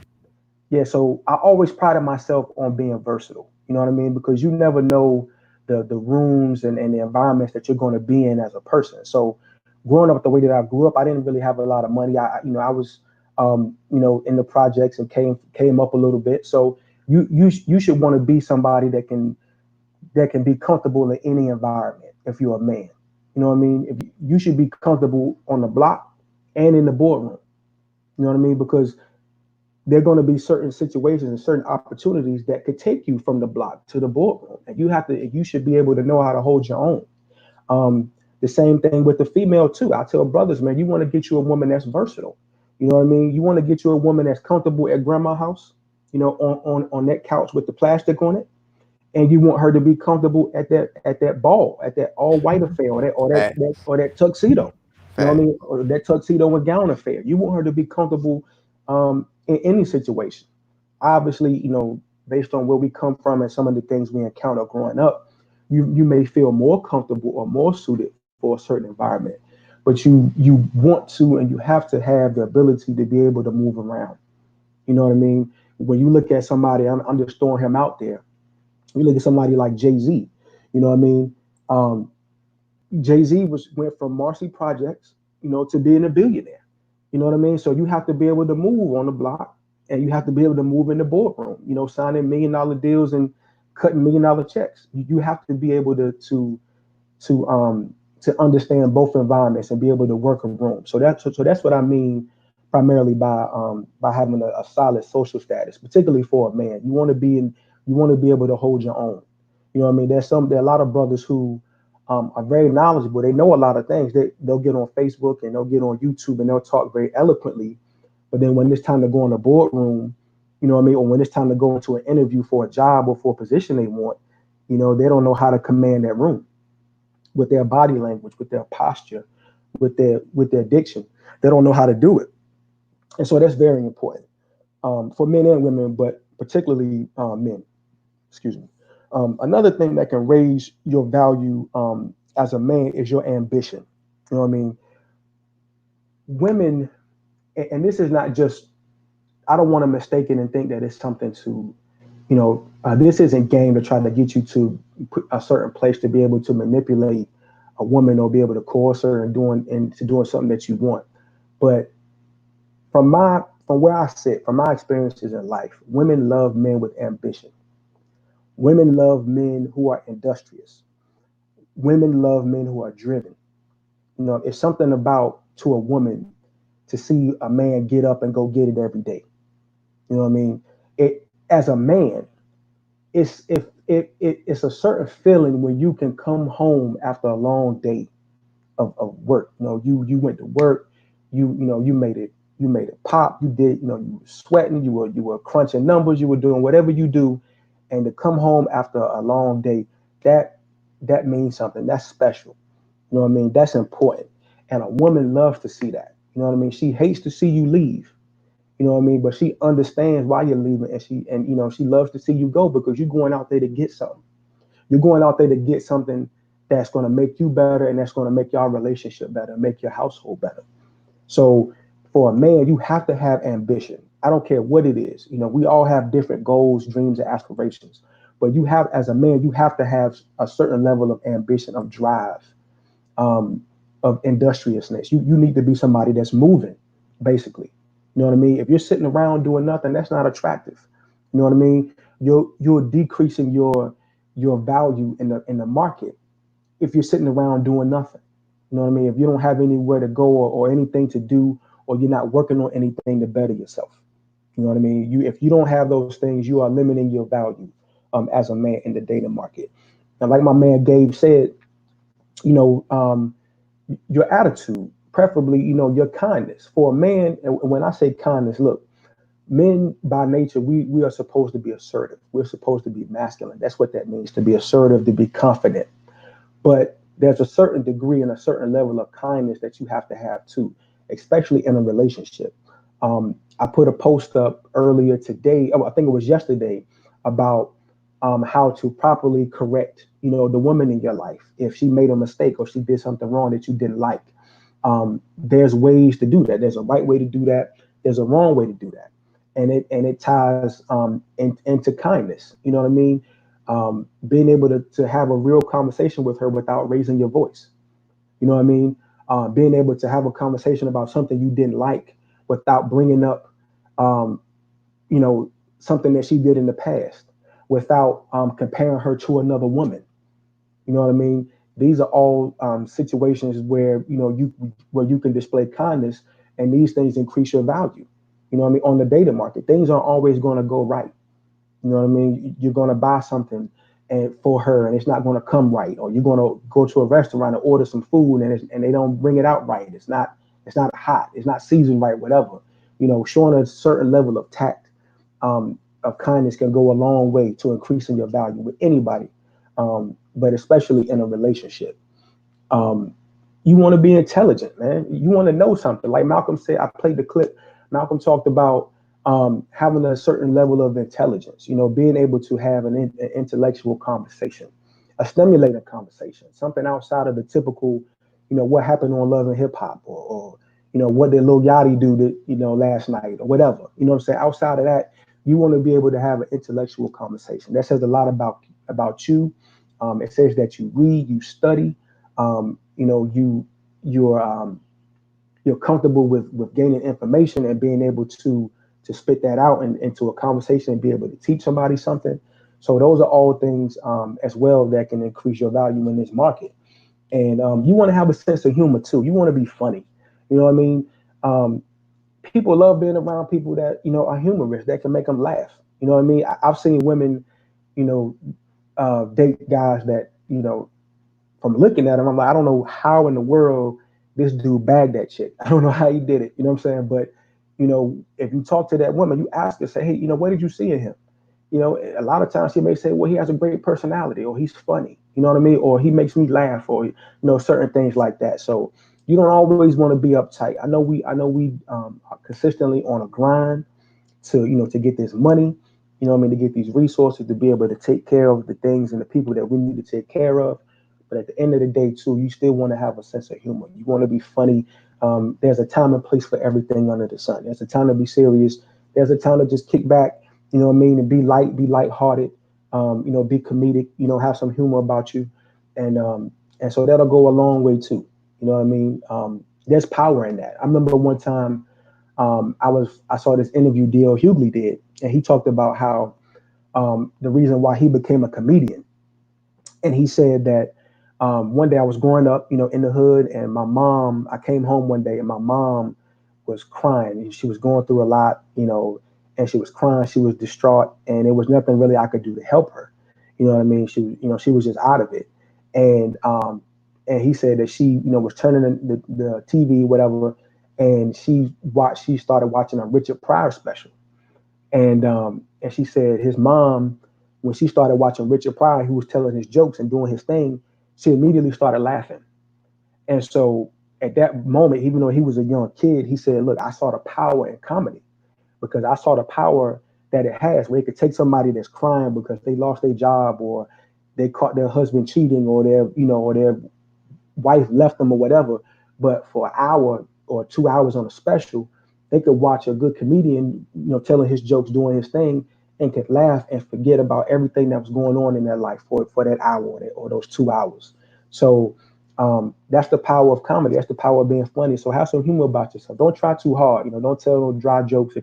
yeah, so I always prided myself on being versatile. You know what I mean? Because you never know the rooms and the environments that you're going to be in as a person. So growing up the way that I grew up, I didn't really have a lot of money. I was in the projects and came up a little bit. So you should want to be somebody that can be comfortable in any environment if you're a man. You know what I mean? If you should be comfortable on the block and in the boardroom. You know what I mean? Because there are going to be certain situations and certain opportunities that could take you from the block to the boardroom, and you should be able to know how to hold your own. The same thing with the female too. I tell brothers, man, you want to get you a woman that's versatile. You know what I mean? You want to get you a woman that's comfortable at grandma's house, on that couch with the plastic on it, and you want her to be comfortable at that ball, at that all white affair, Fact. or that tuxedo. You know what I Fact. mean? Or that tuxedo and gown affair. You want her to be comfortable in any situation. Obviously, based on where we come from and some of the things we encounter growing up, you may feel more comfortable or more suited for a certain environment, but you want to and you have to have the ability to be able to move around. You know what I mean? When you look at somebody, I'm just throwing him out there. You look at somebody like Jay-Z. You know what I mean? Um, Jay-Z went from Marcy Projects, to being a billionaire. You know what I mean? So you have to be able to move on the block, and you have to be able to move in the boardroom, signing $1 million deals and cutting $1 million checks. You have to be able to understand both environments and be able to work a room. So that's what I mean primarily by having a solid social status, particularly for a man. You want to be able to hold your own. You know what I mean? There are a lot of brothers who are very knowledgeable. They know a lot of things. They'll get on Facebook and they'll get on YouTube and they'll talk very eloquently. But then when it's time to go in the boardroom, you know what I mean, or when it's time to go into an interview for a job or for a position they want, they don't know how to command that room with their body language, with their posture, with their diction. They don't know how to do it. And so that's very important for men and women, but particularly men. Excuse me. Another thing that can raise your value as a man is your ambition. You know what I mean? Women, and this is not just, I don't want to mistake it and think that it's something to, this isn't game to try to get you to put a certain place to be able to manipulate a woman or be able to coerce her into doing something that you want. But from where I sit, from my experiences in life, women love men with ambition. Women love men who are industrious. Women love men who are driven. It's something about to a woman to see a man get up and go get it every day. You know what I mean? It as a man, it's a certain feeling when you can come home after a long day of work. You went to work, you made it pop, you did, you were sweating, you were crunching numbers, you were doing whatever you do, and to come home after a long day, that means something. That's special. You know what I mean? That's important. And a woman loves to see that. You know what I mean? She hates to see you leave. You know what I mean? But she understands why you're leaving, and she loves to see you go because you're going out there to get something. You're going out there to get something that's going to make you better, and that's going to make your relationship better, make your household better. So for a man, you have to have ambition. I don't care what it is. We all have different goals, dreams, and aspirations. But as a man, you have to have a certain level of ambition, of drive, of industriousness. You need to be somebody that's moving, basically. You know what I mean? If you're sitting around doing nothing, that's not attractive. You know what I mean? You're decreasing your value in the market if you're sitting around doing nothing. You know what I mean? If you don't have anywhere to go or anything to do, or you're not working on anything to better yourself. You know what I mean? If you don't have those things, you are limiting your value as a man in the dating market. And like my man Gabe said, you know, your attitude, preferably, your kindness. For a man, and when I say kindness, look, men by nature, we are supposed to be assertive. We're supposed to be masculine. That's what that means, to be assertive, to be confident. But there's a certain degree and a certain level of kindness that you have to have too, especially in a relationship. I put a post up earlier today, I think it was yesterday, about how to properly correct, the woman in your life if she made a mistake or she did something wrong that you didn't like. There's ways to do that. There's a right way to do that. There's a wrong way to do that, and it ties into kindness. You know what I mean? Being able to have a real conversation with her without raising your voice. You know what I mean? Being able to have a conversation about something you didn't like without bringing up, um, something that she did in the past, without comparing her to another woman. You know what I mean? These are all situations where you can display kindness, and these things increase your value. You know what I mean? On the dating market, things aren't always going to go right. You know what I mean? You're going to buy something and for her, and it's not going to come right, or you're going to go to a restaurant and order some food, and they don't bring it out right. It's not hot. It's not seasoned right. Whatever. Showing a certain level of tact of kindness can go a long way to increasing your value with anybody, but especially in a relationship. Um, you want to be intelligent, man. You want to know something. Like Malcolm said, I played the clip. Malcolm talked about having a certain level of intelligence, being able to have an intellectual conversation, a stimulating conversation, something outside of the typical, what happened on Love and Hip Hop, or what did Lil Yachty do last night, or whatever. You know what I'm saying? Outside of that, you want to be able to have an intellectual conversation. That says a lot about you. It says that you read, you study, you're comfortable with gaining information and being able to spit that out into a conversation and be able to teach somebody something. So those are all things as well that can increase your value in this market. And you want to have a sense of humor too. You want to be funny. You know what I mean? People love being around people that are humorous, that can make them laugh. You know what I mean? I've seen women, date guys that from looking at him, I'm like, I don't know how in the world this dude bagged that chick. I don't know how he did it. You know what I'm saying? But, if you talk to that woman, you ask her, say, hey, what did you see in him? A lot of times she may say, well, he has a great personality, or he's funny. You know what I mean? Or he makes me laugh, or, certain things like that. So you don't always want to be uptight. I know we are consistently on a grind to get this money, to get these resources, to be able to take care of the things and the people that we need to take care of. But at the end of the day, too, you still want to have a sense of humor. You want to be funny. There's a time and place for everything under the sun. There's a time to be serious. There's a time to just kick back, and be lighthearted, be comedic, have some humor about you. And so that'll go a long way, too. You know what I mean? There's power in that. I remember one time I saw this interview D.L. Hughley did, and he talked about how the reason why he became a comedian. And he said that one day I was growing up, in the hood, and I came home one day and my mom was crying. She was going through a lot, and she was crying. She was distraught, and there was nothing really I could do to help her. You know what I mean? She was just out of it. And he said that she, was turning the TV, whatever, and she started watching a Richard Pryor special. And she said his mom, when she started watching Richard Pryor, he was telling his jokes and doing his thing, she immediately started laughing. And so at that moment, even though he was a young kid, he said, look, I saw the power in comedy, because I saw the power that it has, where it could take somebody that's crying because they lost their job, or they caught their husband cheating, or their wife left them, or whatever. But for an hour or 2 hours on a special, they could watch a good comedian, telling his jokes, doing his thing, and could laugh and forget about everything that was going on in their life for that hour or those 2 hours. So that's the power of comedy. That's the power of being funny. So have some humor about yourself. Don't try too hard. Don't tell no dry jokes.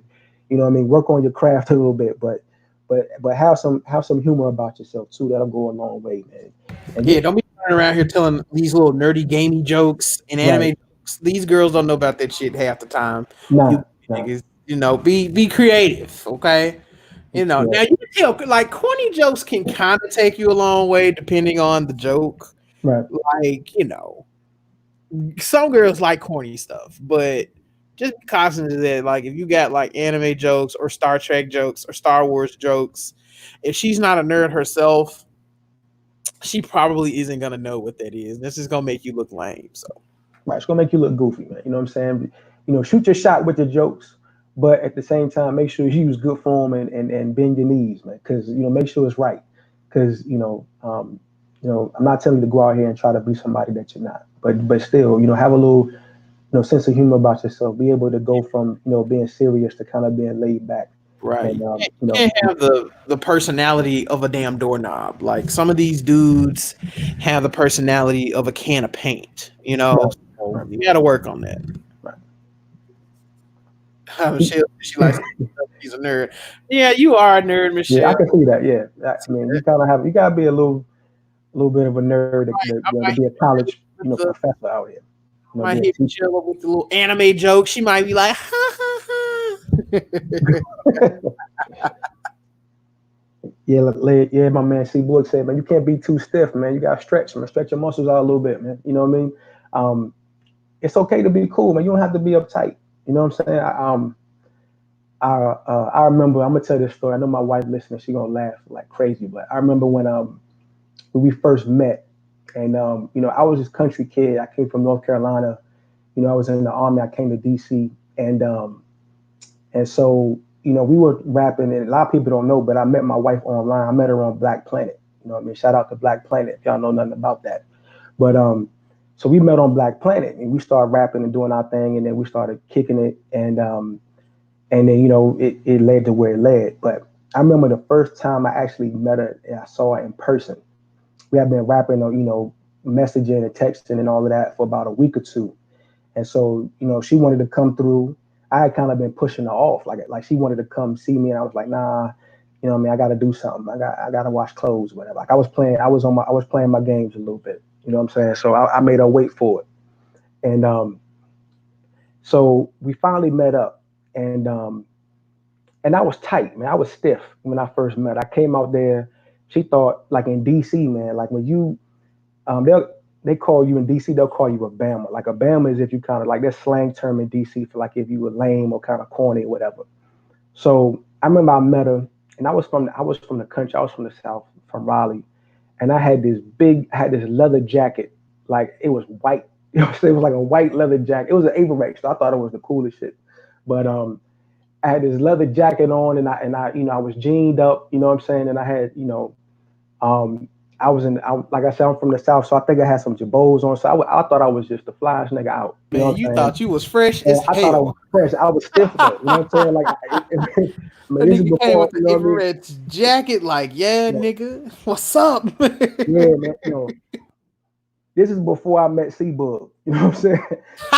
Work on your craft a little bit, but have some humor about yourself too. That'll go a long way, man. And yeah, don't be running around here telling these little nerdy gamey jokes and anime jokes. These girls don't know about that shit half the time. Nah. Niggas, be creative, okay? Now you can tell, like, corny jokes can kind of take you a long way depending on the joke. Right. Like, some girls like corny stuff, but just be cognizant of that. Like, if you got like anime jokes or Star Trek jokes or Star Wars jokes, if she's not a nerd herself, she probably isn't gonna know what that is. This is gonna make you look lame. So, right, it's gonna make you look goofy, man. You know what I'm saying? Shoot your shot with your jokes, but at the same time, make sure you use good form and bend your knees, man. Because make sure it's right. Because I'm not telling you to go out here and try to be somebody that you're not. But still, have a little sense of humor about yourself. Be able to go from being serious to kind of being laid back. right. And, you can't have the personality of a damn doorknob. Like, some of these dudes have the personality of a can of paint. So you got to work on that. Right. She likes. He's a nerd. Yeah, you are a nerd, Michelle. Yeah, I can see that. Yeah, I mean, you gotta be a little bit of a nerd to be a college professor out here. Might hit Michelle up with the little anime joke. She might be like, ha ha ha. Yeah, my man C Boy said, man, you can't be too stiff, man. You gotta stretch, man. Stretch your muscles out a little bit, man. You know what I mean? It's okay to be cool, man. You don't have to be uptight. You know what I'm saying? I remember. I'm gonna tell this story. I know my wife listening. She gonna laugh like crazy, but I remember when we first met, and I was this country kid. I came from North Carolina. I was in the army. I came to DC, and so we were rapping, and a lot of people don't know, but I met my wife online. I met her on Black Planet. You know what I mean? Shout out to Black Planet if y'all know nothing about that. But so we met on Black Planet, and we started rapping and doing our thing, and then we started kicking it, and then it led to where it led. But I remember the first time I actually met her and I saw her in person. We had been rapping or messaging and texting and all of that for about a week or two, and so she wanted to come through. I had kind of been pushing her off, like she wanted to come see me, and I was like, nah, what I mean, I got to do something. I got to wash clothes, whatever. Like I was playing my games a little bit. You know what I'm saying? So I made her wait for it, and so we finally met up, and I was tight, man. I was stiff when I first met. I came out there. She thought, like in DC, man, like when you they call you in DC, they'll call you a Bama. Like a Bama is if you kind of like that slang term in DC for like if you were lame or kind of corny or whatever. So I remember I met her, and I was from the country. I was from the South, from Raleigh, and I had this leather jacket, like it was white. It was like a white leather jacket. It was an Avirex, so I thought it was the coolest shit. But I had this leather jacket on, and I was jeaned up. You know what I'm saying? And I had um, like I said, I'm from the South, so I think I had some Jabos on. So I thought I was just the flyest nigga out. You know Man, what you I'm saying? thought you was fresh And as I thought I was hell. fresh. I was stiff though. You know what I'm saying? Like, I That mean, this is nigga came before, with you the know what I mean? infrared jacket, like, yeah, You know, nigga, what's up? yeah, man. This is before I met C-Bug. You know what I'm saying?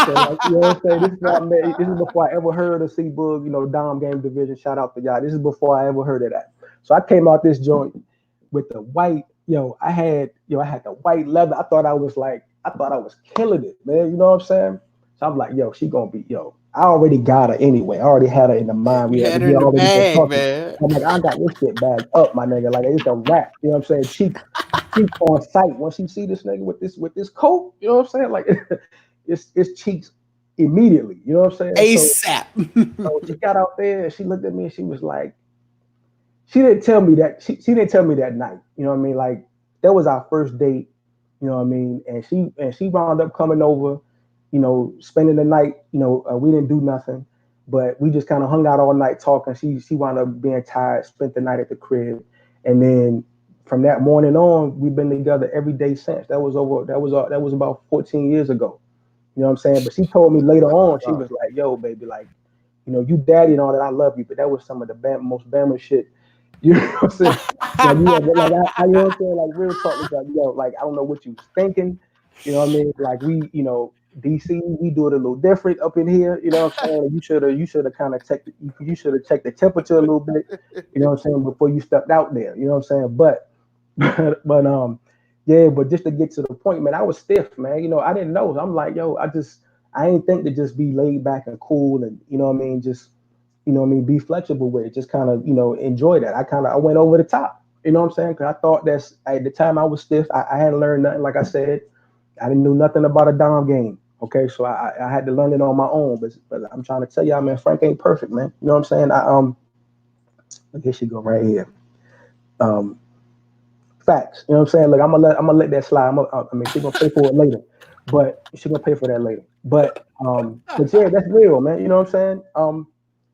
So like, you know what I'm saying? This is before I ever heard of C-Bug, Dom Game Division. Shout out to y'all. This is before I ever heard of that. So I came out this joint with the white, I had the white leather. I thought I was killing it, man. You know what I'm saying? So I'm like, she gonna be, I already got her anyway. I already had her in the mind. You had her We in the already been bag, talking. man. I'm like, I got this shit bagged up, my nigga. Like it's a wrap. You know what I'm saying? Cheeks on sight. Once you see this nigga with this coat, you know what I'm saying? Like it's cheeks immediately. You know what I'm saying? So ASAP. she got out there and she looked at me and she was like, she didn't tell me that she didn't tell me that night. You know what I mean? Like that was our first date. You know what I mean? And she wound up coming over. Spending the night. We didn't do nothing, but we just kind of hung out all night talking. She wound up being tired. Spent the night at the crib, and then from that morning on, we've been together every day since. That was about 14 years ago. You know what I'm saying? But she told me later on, she was like, "Yo, baby, like, you daddy and all that. I love you, but that was some of the most Bama shit." You know what I'm saying? Like, you know what I'm saying? Like, real talk is like, like, I don't know what you was thinking. You know what I mean? Like, DC, we do it a little different up in here. You know what I'm saying? You should have kind of you should have checked the temperature a little bit. You know what I'm saying? Before you stepped out there. You know what I'm saying? But yeah, but just to get to the point, man, I was stiff, man. I didn't know. I'm like, I ain't think to just be laid back and cool and what I mean, just be flexible with it. Just kind of, enjoy that. I went over the top. You know what I'm saying? Because I thought at the time I was stiff. I hadn't learned nothing. Like I said, I didn't know nothing about a Dom game. Okay, so I had to learn it on my own. But I'm trying to tell y'all, man, Frank ain't perfect, man. You know what I'm saying? I guess she go right here. Um, Facts. You know what I'm saying? Look, I'm gonna let that slide. I mean, she's gonna pay for it later, but she's gonna pay for that later. But yeah, that's real, man. You know what I'm saying?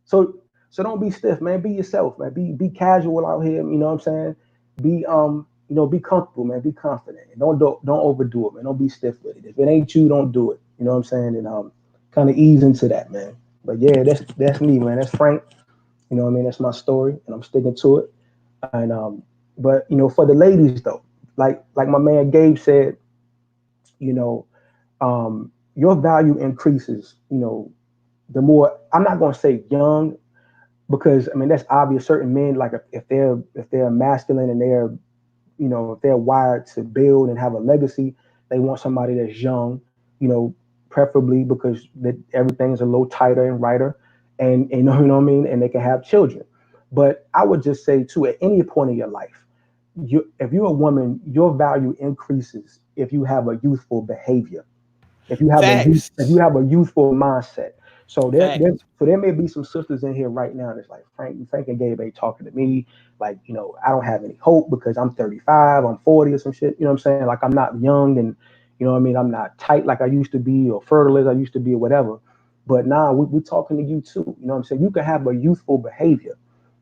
So don't be stiff, man. Be yourself, man. Be casual out here. You know what I'm saying? Be comfortable, man. Be confident. And don't overdo it, man. Don't be stiff with it. If it ain't you, don't do it. You know what I'm saying? And kind of ease into that, man. But yeah, that's me, man. That's Frank. You know what I mean? That's my story, and I'm sticking to it. And but for the ladies though, like my man Gabe said, you know, your value increases. The more, I'm not gonna say young, because I mean that's obvious. Certain men, like if they're masculine and if they're wired to build and have a legacy, they want somebody that's young, preferably because everything's a little tighter and righter, and you know what I mean, and they can have children. But I would just say too, at any point in your life, if you're a woman, your value increases if you have a youthful behavior, if you have a Facts. youthful mindset. So Fact. there may be some sisters in here right now that's like Frank and Gabe ain't talking to me. Like, I don't have any hope because I'm 35, I'm 40 or some shit. You know what I'm saying? Like, I'm not young and what I mean, I'm not tight like I used to be or fertile as I used to be or whatever. But now we're talking to you too. You know what I'm saying? You can have a youthful behavior.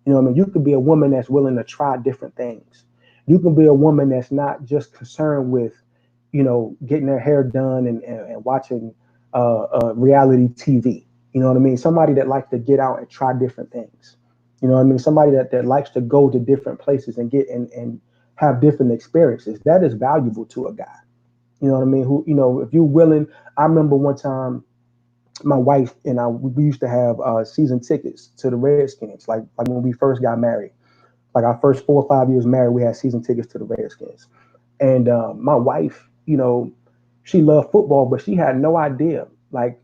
You know what I mean? You could be a woman that's willing to try different things. You can be a woman that's not just concerned with, getting their hair done and watching reality TV. You know what I mean? Somebody that likes to get out and try different things. You know what I mean? Somebody that likes to go to different places and get and have different experiences. That is valuable to a guy. You know what I mean? Who, if you're willing, I remember one time my wife and I, we used to have season tickets to the Redskins, like when we first got married. Like our first 4 or 5 years married, we had season tickets to the Redskins. And my wife, she loved football, but she had no idea, like,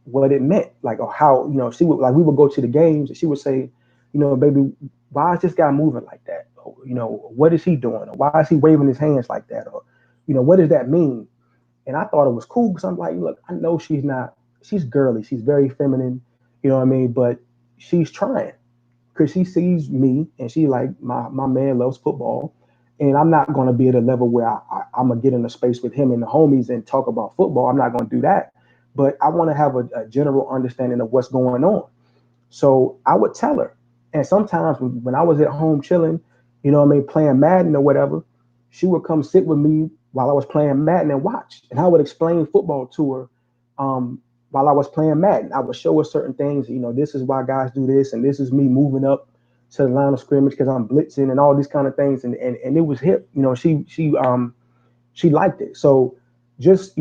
what it meant, like, or how, she would, like, we would go to the games and she would say, baby, why is this guy moving like that? Or, what is he doing? Or why is he waving his hands like that? Or, what does that mean? And I thought it was cool because I'm like, look, I know she's girly. She's very feminine, you know what I mean? But she's trying because she sees me and she like, my man loves football. And I'm not going to be at a level where I'm going to get in a space with him and the homies and talk about football. I'm not going to do that. But I want to have a general understanding of what's going on. So I would tell her. And sometimes when I was at home chilling, playing Madden or whatever, she would come sit with me while I was playing Madden and watch. And I would explain football to her while I was playing Madden. I would show her certain things. This is why guys do this, and this is me moving up to the line of scrimmage because I'm blitzing and all these kind of things. And it was hip. She liked it. So just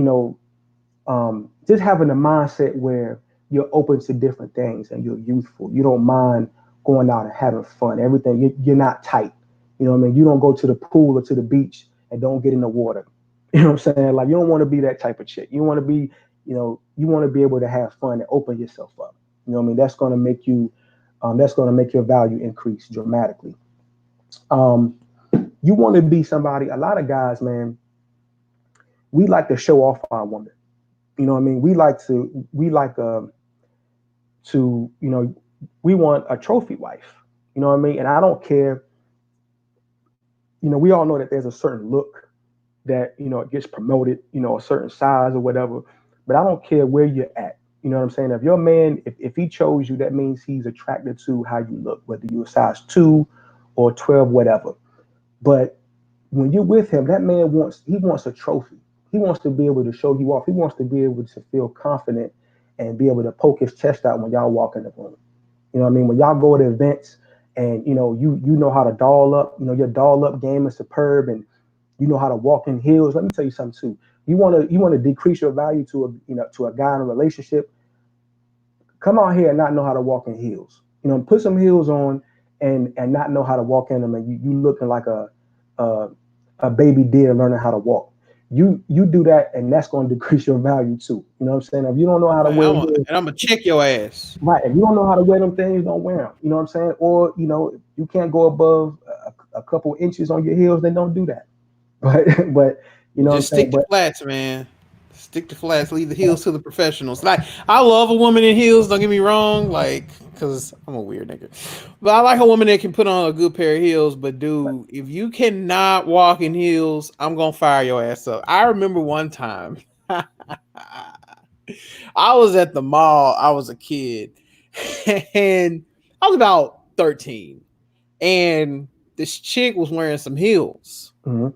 just having a mindset where you're open to different things and you're youthful. You don't mind going out and having fun. Everything, you're not tight. You know what I mean? You don't go to the pool or to the beach and don't get in the water. You know what I'm saying? Like, you don't want to be that type of chick. You want to be, you want to be able to have fun and open yourself up. You know what I mean? That's going to make you, that's going to make your value increase dramatically. You want to be somebody, a lot of guys, man, we like to show off our woman. You know what I mean? We like we want a trophy wife. You know what I mean? And I don't care. We all know that there's a certain look that, it gets promoted, a certain size or whatever. But I don't care where you're at. You know what I'm saying? If your man, if he chose you, that means he's attracted to how you look, whether you're a size 2 or 12, whatever. But when you're with him, that man wants a trophy. He wants to be able to show you off. He wants to be able to feel confident and be able to poke his chest out when y'all walk in the room. You know what I mean? When y'all go to events and, you know how to doll up, your doll up game is superb and you know how to walk in heels. Let me tell you something too. You want to decrease your value to a guy in a relationship. Come out here and not know how to walk in heels. Put some heels on and not know how to walk in them, and you looking like a baby deer learning how to walk. You do that, and that's going to decrease your value too. You know what I'm saying? If you don't know how to wear heels, and I'm gonna check your ass. right? If you don't know how to wear them things, don't wear them. You know what I'm saying? Or if you can't go above a couple inches on your heels, then don't do that. But Just stick to flats, man. Stick to flats. Leave the heels to the professionals. Like, I love a woman in heels. Don't get me wrong, like, because I'm a weird nigga. But I like a woman that can put on a good pair of heels. But dude, if you cannot walk in heels, I'm gonna fire your ass up. I remember one time, I was at the mall. I was a kid, and I was about 13, and this chick was wearing some heels. Mm-hmm.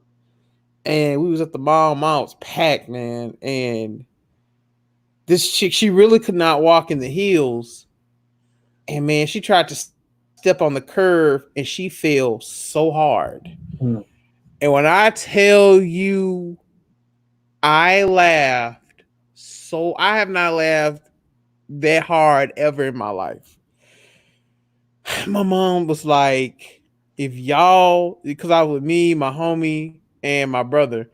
And we was at the mall. Mall was packed, man. And this chick, she really could not walk in the heels. And man, she tried to step on the curve and she fell so hard. Mm-hmm. And when I tell you, I laughed. So I have not laughed that hard ever in my life. My mom was like, if y'all, because I was with me, my homie, and my brother.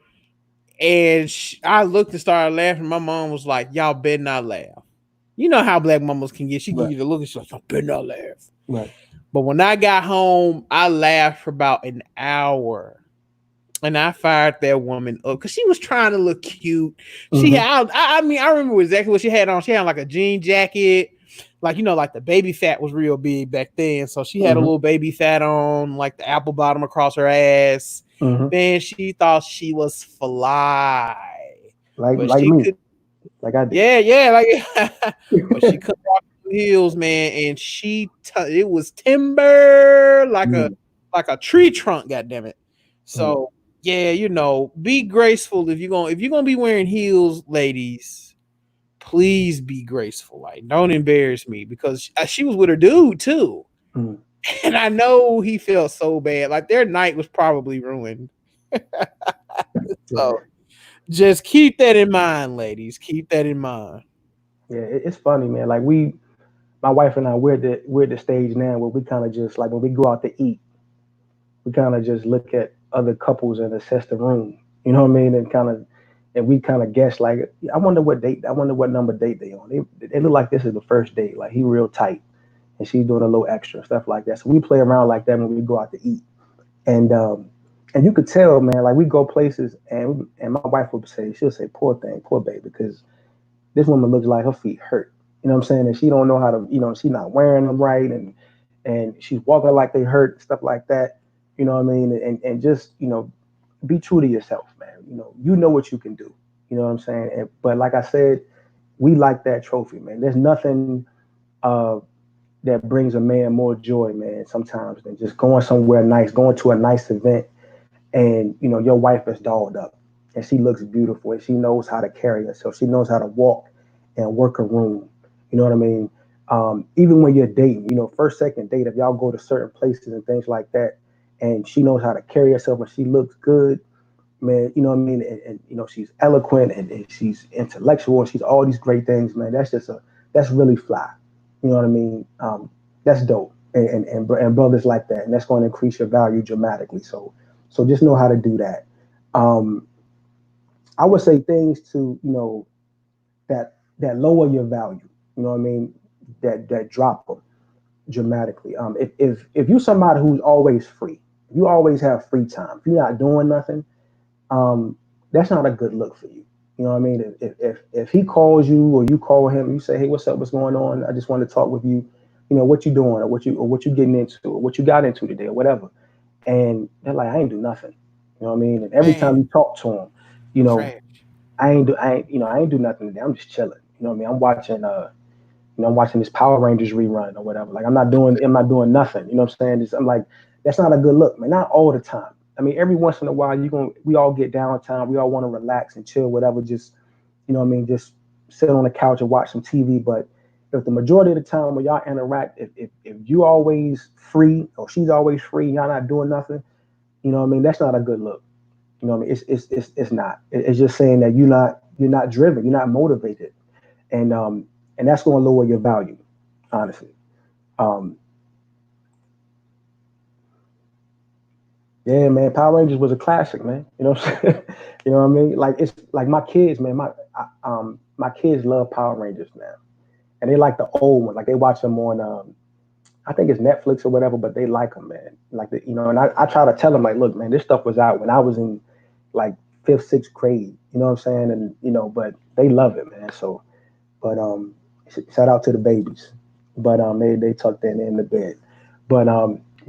And I looked and started laughing. My mom was like, y'all better not laugh. You know how black mamas can get. She give you the look and she's like, y'all better not laugh. Right. But when I got home, I laughed for about an hour. And I fired that woman up because she was trying to look cute. She Mhm. had, I mean, I remember exactly what she had on. She had like a jean jacket, like, you know, like the baby fat was real big back then. So she had a Mhm. little baby fat on, like the apple bottom across her ass. Mhm. Man, she thought she was fly, but Like she me, could, like I did. yeah, like, but she couldn't walk the heels, man, and it was timber Mm. like a tree trunk, goddamn it. Mm. So yeah, you know, be graceful if you're gonna be wearing heels, ladies. Please be graceful. Like, don't embarrass me because she was with her dude too, Mm. and I know he felt so bad. Like their night was probably ruined. Yeah. So just keep that in mind, ladies. Keep that in mind. Yeah, it's funny, man. Like my wife and I, we're at the stage now where we kind of just like when we go out to eat, we kind of just look at other couples and assess the room. You know what I mean? And we kind of guess like, I wonder what number date they on. They look like this is the first date. Like he real tight, and she's doing a little extra stuff like that. So we play around like that when we go out to eat, and and you could tell, man. Like we go places, and my wife would say, she'll say, "Poor thing, poor baby," because this woman looks like her feet hurt. You know what I'm saying? And she don't know how to, she's not wearing them right, and she's walking like they hurt, stuff like that. You know what I mean? And just be true to yourself, man. You know what you can do. You know what I'm saying? But like I said, we like that trophy, man. There's nothing uh, that brings a man more joy, man, sometimes than just going somewhere nice, going to a nice event, and your wife is dolled up, and she looks beautiful, and she knows how to carry herself. She knows how to walk and work a room. You know what I mean? Even when you're dating, first, second date, if y'all go to certain places and things like that, and she knows how to carry herself and she looks good, man, you know what I mean? And she's eloquent and she's intellectual and she's all these great things, man. That's really fly. You know what I mean? That's dope. And brothers like that, and that's going to increase your value dramatically. So just know how to do that. Um, I would say things to that lower your value. You know what I mean? That drop them dramatically. If you're somebody who's always free, if you always have free time, if you're not doing nothing, um, that's not a good look for you. You know what I mean? If he calls you or you call him, you say, "Hey, what's up? What's going on? I just want to talk with you. What you doing, or what you getting into, or what you got into today, or whatever." And they're like, "I ain't do nothing." You know what I mean? And every time Man, you talk to them, you know, trash. I ain't do nothing today. I'm just chilling. You know what I mean? I'm watching this Power Rangers rerun or whatever. Like I'm not doing nothing. You know what I'm saying? I'm like, that's not a good look, man. Not all the time. I mean, every once in a while, we all get downtime. We all want to relax and chill, whatever. Just, what I mean, just sit on the couch and watch some TV. But if the majority of the time when y'all interact, if you always free or she's always free, y'all not doing nothing, what I mean? That's not a good look. You know what I mean? It's not. It's just saying that you're not driven, you're not motivated, and that's going to lower your value, honestly. Um, yeah, man, Power Rangers was a classic, man. You know what I'm saying? You know what I mean? Like it's like my kids, man. My kids love Power Rangers now, and they like the old one. Like they watch them on, I think it's Netflix or whatever, but they like them, man. Like and I try to tell them like, look, man, this stuff was out when I was in like fifth, sixth grade. You know what I'm saying? And but they love it, man. So, but shout out to the babies. But they tucked in the bed. But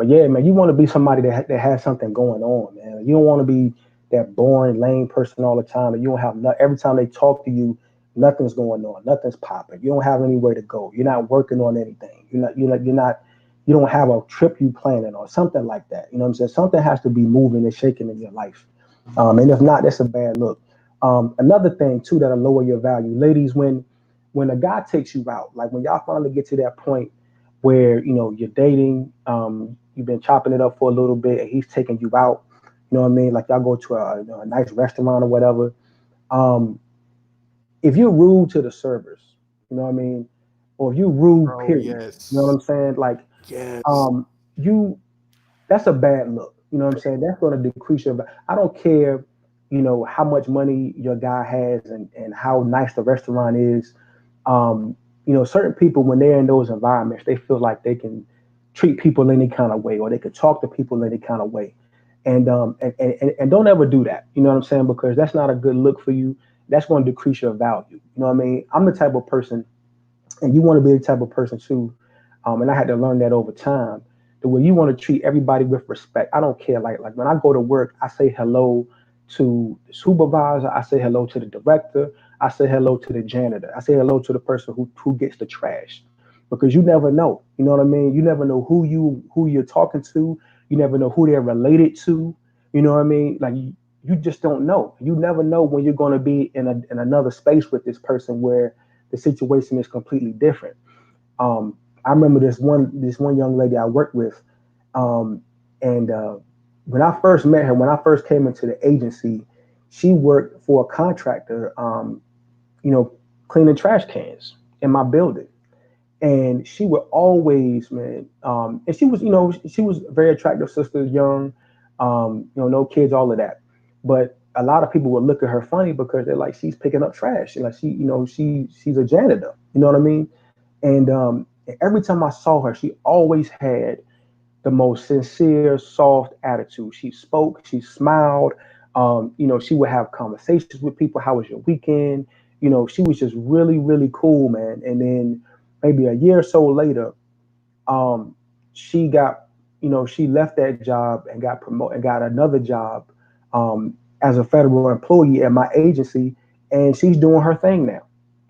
yeah, man, you want to be somebody that has something going on, man. You don't want to be that boring, lame person all the time. And you don't have every time they talk to you, nothing's going on, nothing's popping. You don't have anywhere to go. You're not working on anything. You're not. You don't have a trip you planning or something like that. You know what I'm saying? Something has to be moving and shaking in your life. And if not, that's a bad look. Another thing too that'll lower your value, ladies, when a guy takes you out, like when y'all finally get to that point where you're dating, you've been chopping it up for a little bit, and he's taking you out. You know what I mean? Like y'all go to a nice restaurant or whatever. Um, if you're rude to the servers, you know what I mean, or if you rude, Bro, period. You know what yes. I'm saying? Like, Yes. um, you that's a bad look. You know what I'm saying? That's going to decrease your. I don't care, how much money your guy has and how nice the restaurant is. Certain people when they're in those environments, they feel like they can treat people any kind of way or they could talk to people any kind of way. And don't ever do that. You know what I'm saying? Because that's not a good look for you. That's going to decrease your value. You know what I mean? I'm the type of person, and you want to be the type of person too. And I had to learn that over time. The way you want to treat everybody with respect. I don't care. Like when I go to work, I say hello to the supervisor. I say hello to the director. I say hello to the janitor. I say hello to the person who gets the trash, because you never know. You know what I mean? You never know who you're talking to. You never know who they're related to. You know what I mean? Like you just don't know. You never know when you're going to be in another space with this person where the situation is completely different. I remember this one young lady I worked with, and when I first met her, when I first came into the agency, she worked for a contractor, you know, cleaning trash cans in my building. And she would always, man, and she was, she was a very attractive sister, young, no kids, all of that. But a lot of people would look at her funny because they're like, she's picking up trash, and like she's a janitor. You know what I mean? And every time I saw her, she always had the most sincere, soft attitude. She spoke, she smiled. She would have conversations with people. How was your weekend? She was just really, really cool, man. And then maybe a year or so later, um, she got, she left that job and got promoted and got another job as a federal employee at my agency, and she's doing her thing now.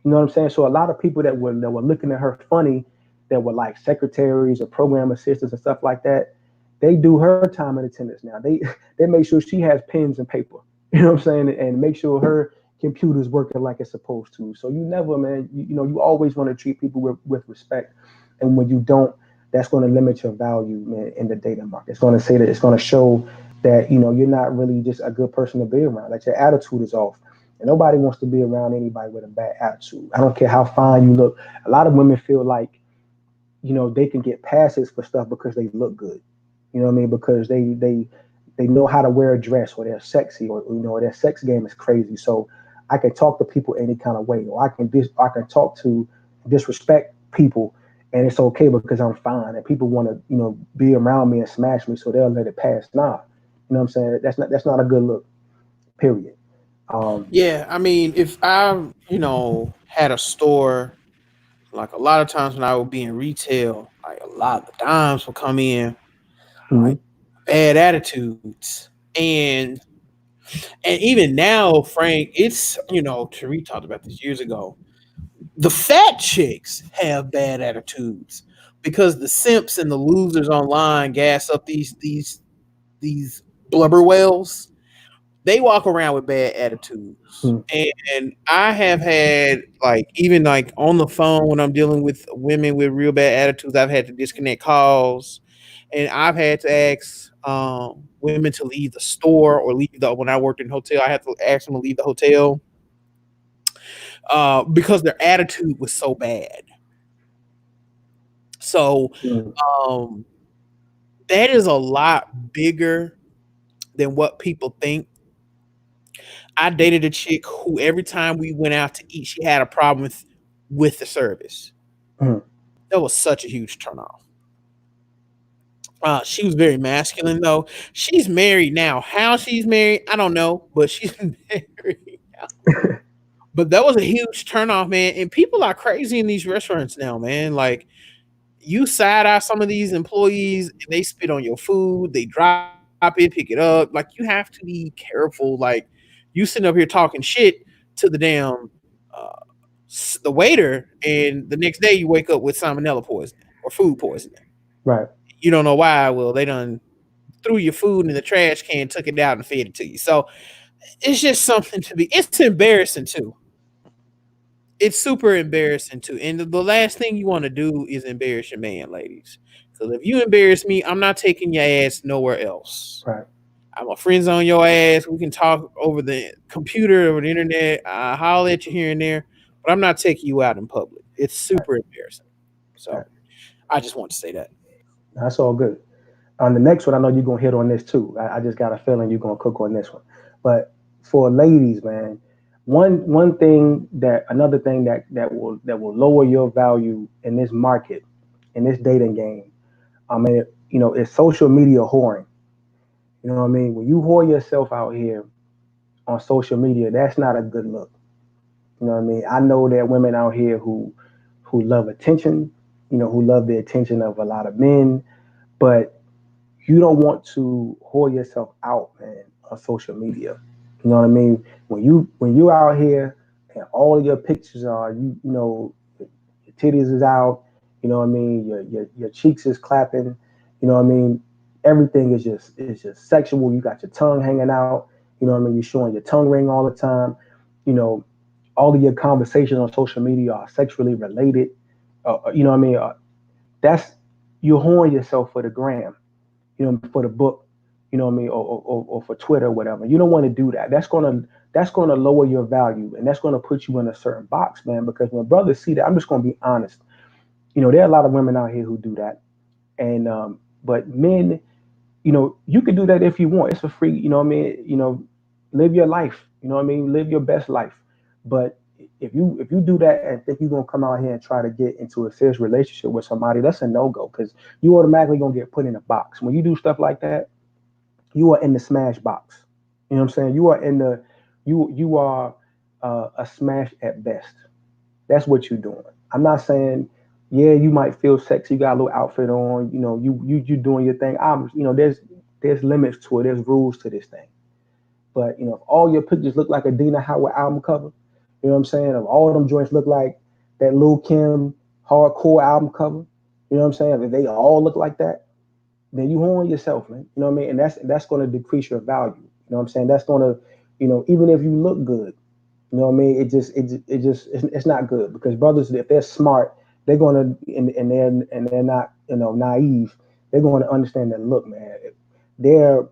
You know what I'm saying? So a lot of people that were looking at her funny, that were like secretaries or program assistants and stuff like that, they do her time and attendance now. They make sure she has pens and paper. You know what I'm saying? And make sure her computer's working like it's supposed to. So you never, man, you always want to treat people with respect. And when you don't, that's going to limit your value, man, in the dating market. It's going to say that it's going to show that, you're not really just a good person to be around. Like your attitude is off. And nobody wants to be around anybody with a bad attitude. I don't care how fine you look. A lot of women feel like, they can get passes for stuff because they look good. You know what I mean? Because they know how to wear a dress, or they're sexy, or their sex game is crazy. So I can talk to people any kind of way, or I can talk to disrespect people, and it's okay because I'm fine, and people want to be around me and smash me, so they'll let it pass. Nah, you know what I'm saying? That's not a good look. Period. Yeah, I mean, if I, had a store, like a lot of times when I would be in retail, like a lot of the dimes would come in, like Mhm. bad attitudes. And even now, Frank, it's, Tariq talked about this years ago. The fat chicks have bad attitudes because the simps and the losers online gas up these blubber whales. They walk around with bad attitudes. Mhm. And I have had, like, even like on the phone when I'm dealing with women with real bad attitudes, I've had to disconnect calls, and I've had to ask women to leave the store or leave the when I worked in hotel, I had to ask them to leave the hotel because their attitude was so bad. So Mhm. um, that is a lot bigger than what people think. I dated a chick who every time we went out to eat, she had a problem with the service. Mhm. That was such a huge turnoff. She was very masculine though. She's married now. How she's married, I don't know, but she's married now. But that was a huge turnoff, man. And people are crazy in these restaurants now, man. Like you side eye some of these employees, and they spit on your food, they drop it, pick it up. Like you have to be careful. Like you sitting up here talking shit to the damn uh, the waiter, and the next day you wake up with salmonella poisoning or food poisoning. Right. You don't know why. Well, they done threw your food in the trash can, took it out, and fed it to you. So it's just something to be. It's embarrassing too. It's super embarrassing too. And the last thing you want to do is embarrass your man, ladies. Because if you embarrass me, I'm not taking your ass nowhere else. Right. I'm a friends on your ass. We can talk over the computer or the internet. I holler at you here and there, but I'm not taking you out in public. It's Right. super embarrassing. Right. So I just want to say that. That's all good. On the next one, I know you're gonna hit on this too. I just got a feeling you're gonna cook on this one. But for ladies, man, another thing that will lower your value in this market, in this dating game. I mean, is social media whoring. You know what I mean? When you whore yourself out here on social media, that's not a good look. You know what I mean? I know there are women out here who love attention, who love the attention of a lot of men, but you don't want to whore yourself out, man, on social media. You know what I mean? When you out here and all of your pictures are your titties is out, you know what I mean, your cheeks is clapping, you know what I mean? Everything is just sexual. You got your tongue hanging out, you know what I mean? You're showing your tongue ring all the time, you know, all of your conversations on social media are sexually related. You know what I mean? That's you're whoring yourself for the gram, for the book, you know what I mean, or for Twitter or whatever. You don't want to do that. That's gonna lower your value, and that's gonna put you in a certain box, man. Because when brothers see that, I'm just gonna be honest. There are a lot of women out here who do that, and but men, you can do that if you want. It's for free. You know what I mean? Live your life. You know what I mean? Live your best life. But if you do that and think you're gonna come out here and try to get into a serious relationship with somebody, that's a no go because you automatically gonna get put in a box. When you do stuff like that, you are in the smash box. You know what I'm saying? You are in the you are a smash at best. That's what you're doing. I'm not saying, yeah, you might feel sexy, you got a little outfit on, you doing your thing. There's limits to it, there's rules to this thing. But if all your pictures look like a Dina Howard album cover, you know what I'm saying? If all of them joints look like that Lil Kim hardcore album cover, you know what I'm saying? If they all look like that, then you horn yourself, man. You know what I mean? And that's going to decrease your value. You know what I'm saying? That's going to, even if you look good, you know what I mean? It's not good because brothers, if they're smart, they're going to and they're not naive. They're going to understand that. Look, man, they're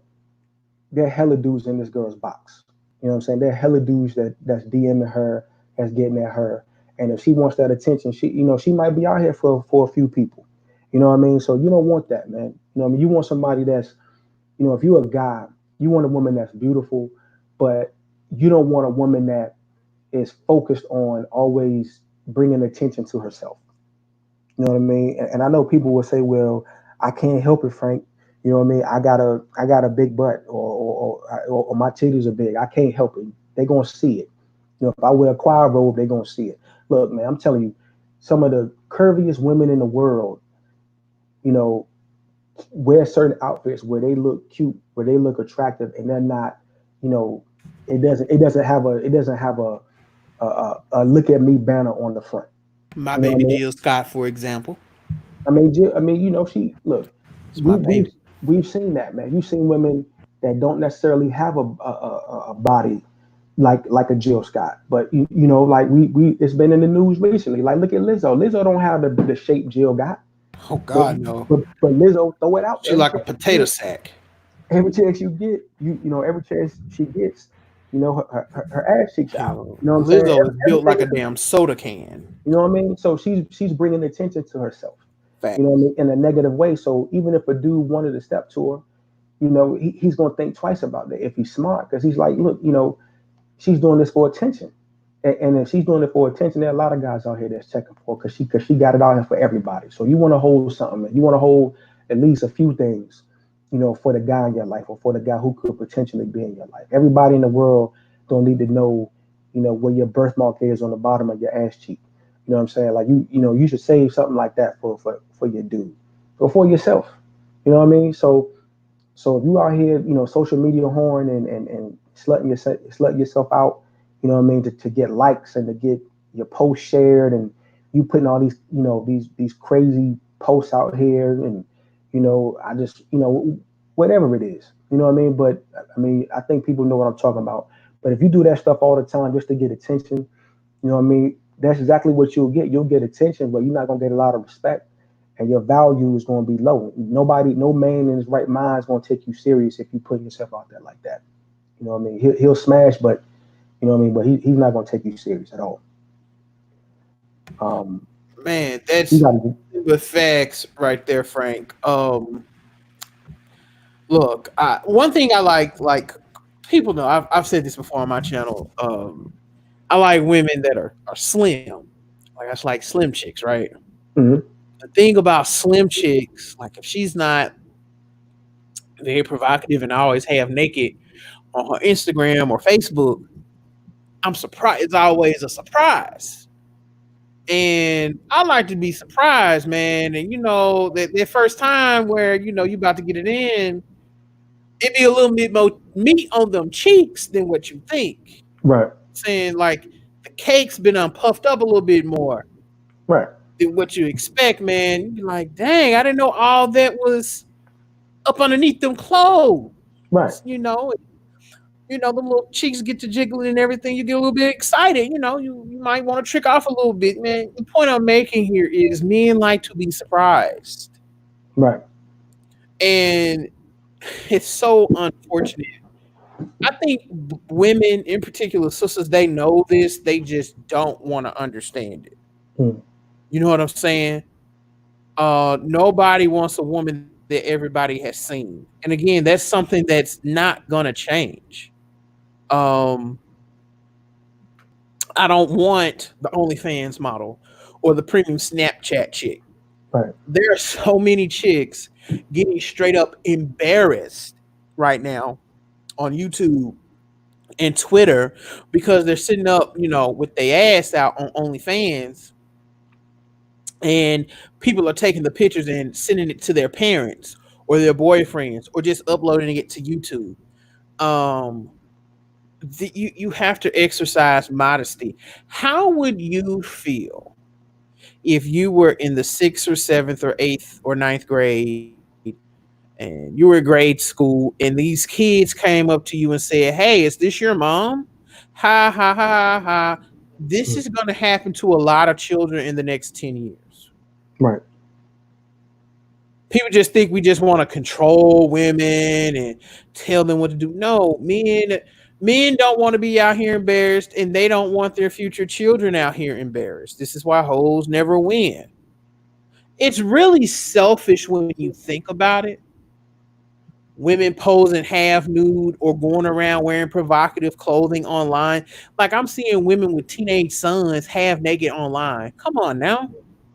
hella dudes in this girl's box. You know what I'm saying? They're hella dudes that's DMing her, that's getting at her, and if she wants that attention, she might be out here for a few people. You know what I mean? So you don't want that, man. You know what I mean? You want somebody that's, if you're a guy, you want a woman that's beautiful, but you don't want a woman that is focused on always bringing attention to herself. You know what I mean? And I know people will say, "Well, I can't help it, Frank. You know what I mean? I got a big butt, or my titties are big. I can't help it. They're gonna see it. If I wear a choir robe, they're gonna see it. Look, man, I'm telling you, some of the curviest women in the world, you know, wear certain outfits where they look cute, where they look attractive, and they're not, you know, it doesn't have a look at me banner on the front. My You know what I baby mean? Jill Scott, for example. She look. It's We my we've baby. we've seen that, man. You've seen women that don't necessarily have a body like a Jill Scott, but like we it's been in the news recently. Like look at Lizzo. Lizzo don't have the shape Jill got, Oh but God, no. but Lizzo throw it out She every like a chance you potato get. sack. Every chance you get, every chance she gets, her ass cheeks out. Hell, You know what I'm saying? Lizzo is built like a Everything. damn soda can. You know what I mean? So she's bringing attention to herself. You Fact. know what I mean? In a negative way. So even if a dude wanted to step to her, he's gonna think twice about that if he's smart, because he's like, look, she's doing this for attention, and if she's doing it for attention, there are a lot of guys out here that's checking for because she got it out here for everybody. So you want to hold something, you want to hold at least a few things, for the guy in your life or for the guy who could potentially be in your life. Everybody in the world don't need to know, where your birthmark is on the bottom of your ass cheek. You know what I'm saying? Like you should save something like that for your dude or for yourself. You know what I mean? So if you out here, social media horn and slutting yourself out, you know what I mean, to get likes and to get your post shared, and you putting all these, these crazy posts out here, and I just, whatever it is, you know what I mean. But I mean, I think people know what I'm talking about. But if you do that stuff all the time just to get attention, you know what I mean, that's exactly what you'll get. You'll get attention, but you're not gonna get a lot of respect, and your value is going to be low. No man in his right mind is going to take you serious if you put yourself out there like that. You know what I mean? He'll smash, but you know what I mean. But he's not going to take you serious at all. Man, You that's got to. the facts right there, Frank. Look, one thing I like people know. I've said this before on my channel. I like women that are slim. Like that's like slim chicks, right? Mm-hmm. The thing about slim chicks, like if she's not very provocative, and always have naked on her Instagram or Facebook, I'm surprised. It's always a surprise. And I like to be surprised, man. And that first time where you about to get it in, it be a little bit more meat on them cheeks than what you think. Right. Saying like the cake's been unpuffed up a little bit more Right. than what you expect, man. You be like, dang, I didn't know all that was up underneath them clothes. Right. The little cheeks get to jiggling and everything. You get a little bit excited. You might want to trick off a little bit, man. The point I'm making here is men like to be surprised. Right. And it's so unfortunate. I think women, in particular, sisters, they know this. They just don't want to understand it. Hmm. You know what I'm saying? Nobody wants a woman that everybody has seen. And again, that's something that's not gonna change. Um, I don't want the OnlyFans model or the premium Snapchat chick. Right. There are so many chicks getting straight up embarrassed right now on YouTube and Twitter because they're sitting up, with their ass out on OnlyFans, and people are taking the pictures and sending it to their parents or their boyfriends or just uploading it to YouTube. Um, you have to exercise modesty. How would you feel if you were in the sixth or seventh or eighth or ninth grade and you were in grade school and these kids came up to you and said, "Hey, is this your mom?" Ha ha ha ha ha. This Hmm. is going to happen to a lot of children in the next 10 years. Right. People just think we just want to control women and tell them what to do. No, men don't want to be out here embarrassed, and they don't want their future children out here embarrassed. This is why hoes never win. It's really selfish when you think about it. Women posing half nude or going around wearing provocative clothing online. Like, I'm seeing women with teenage sons half naked online. Come on now.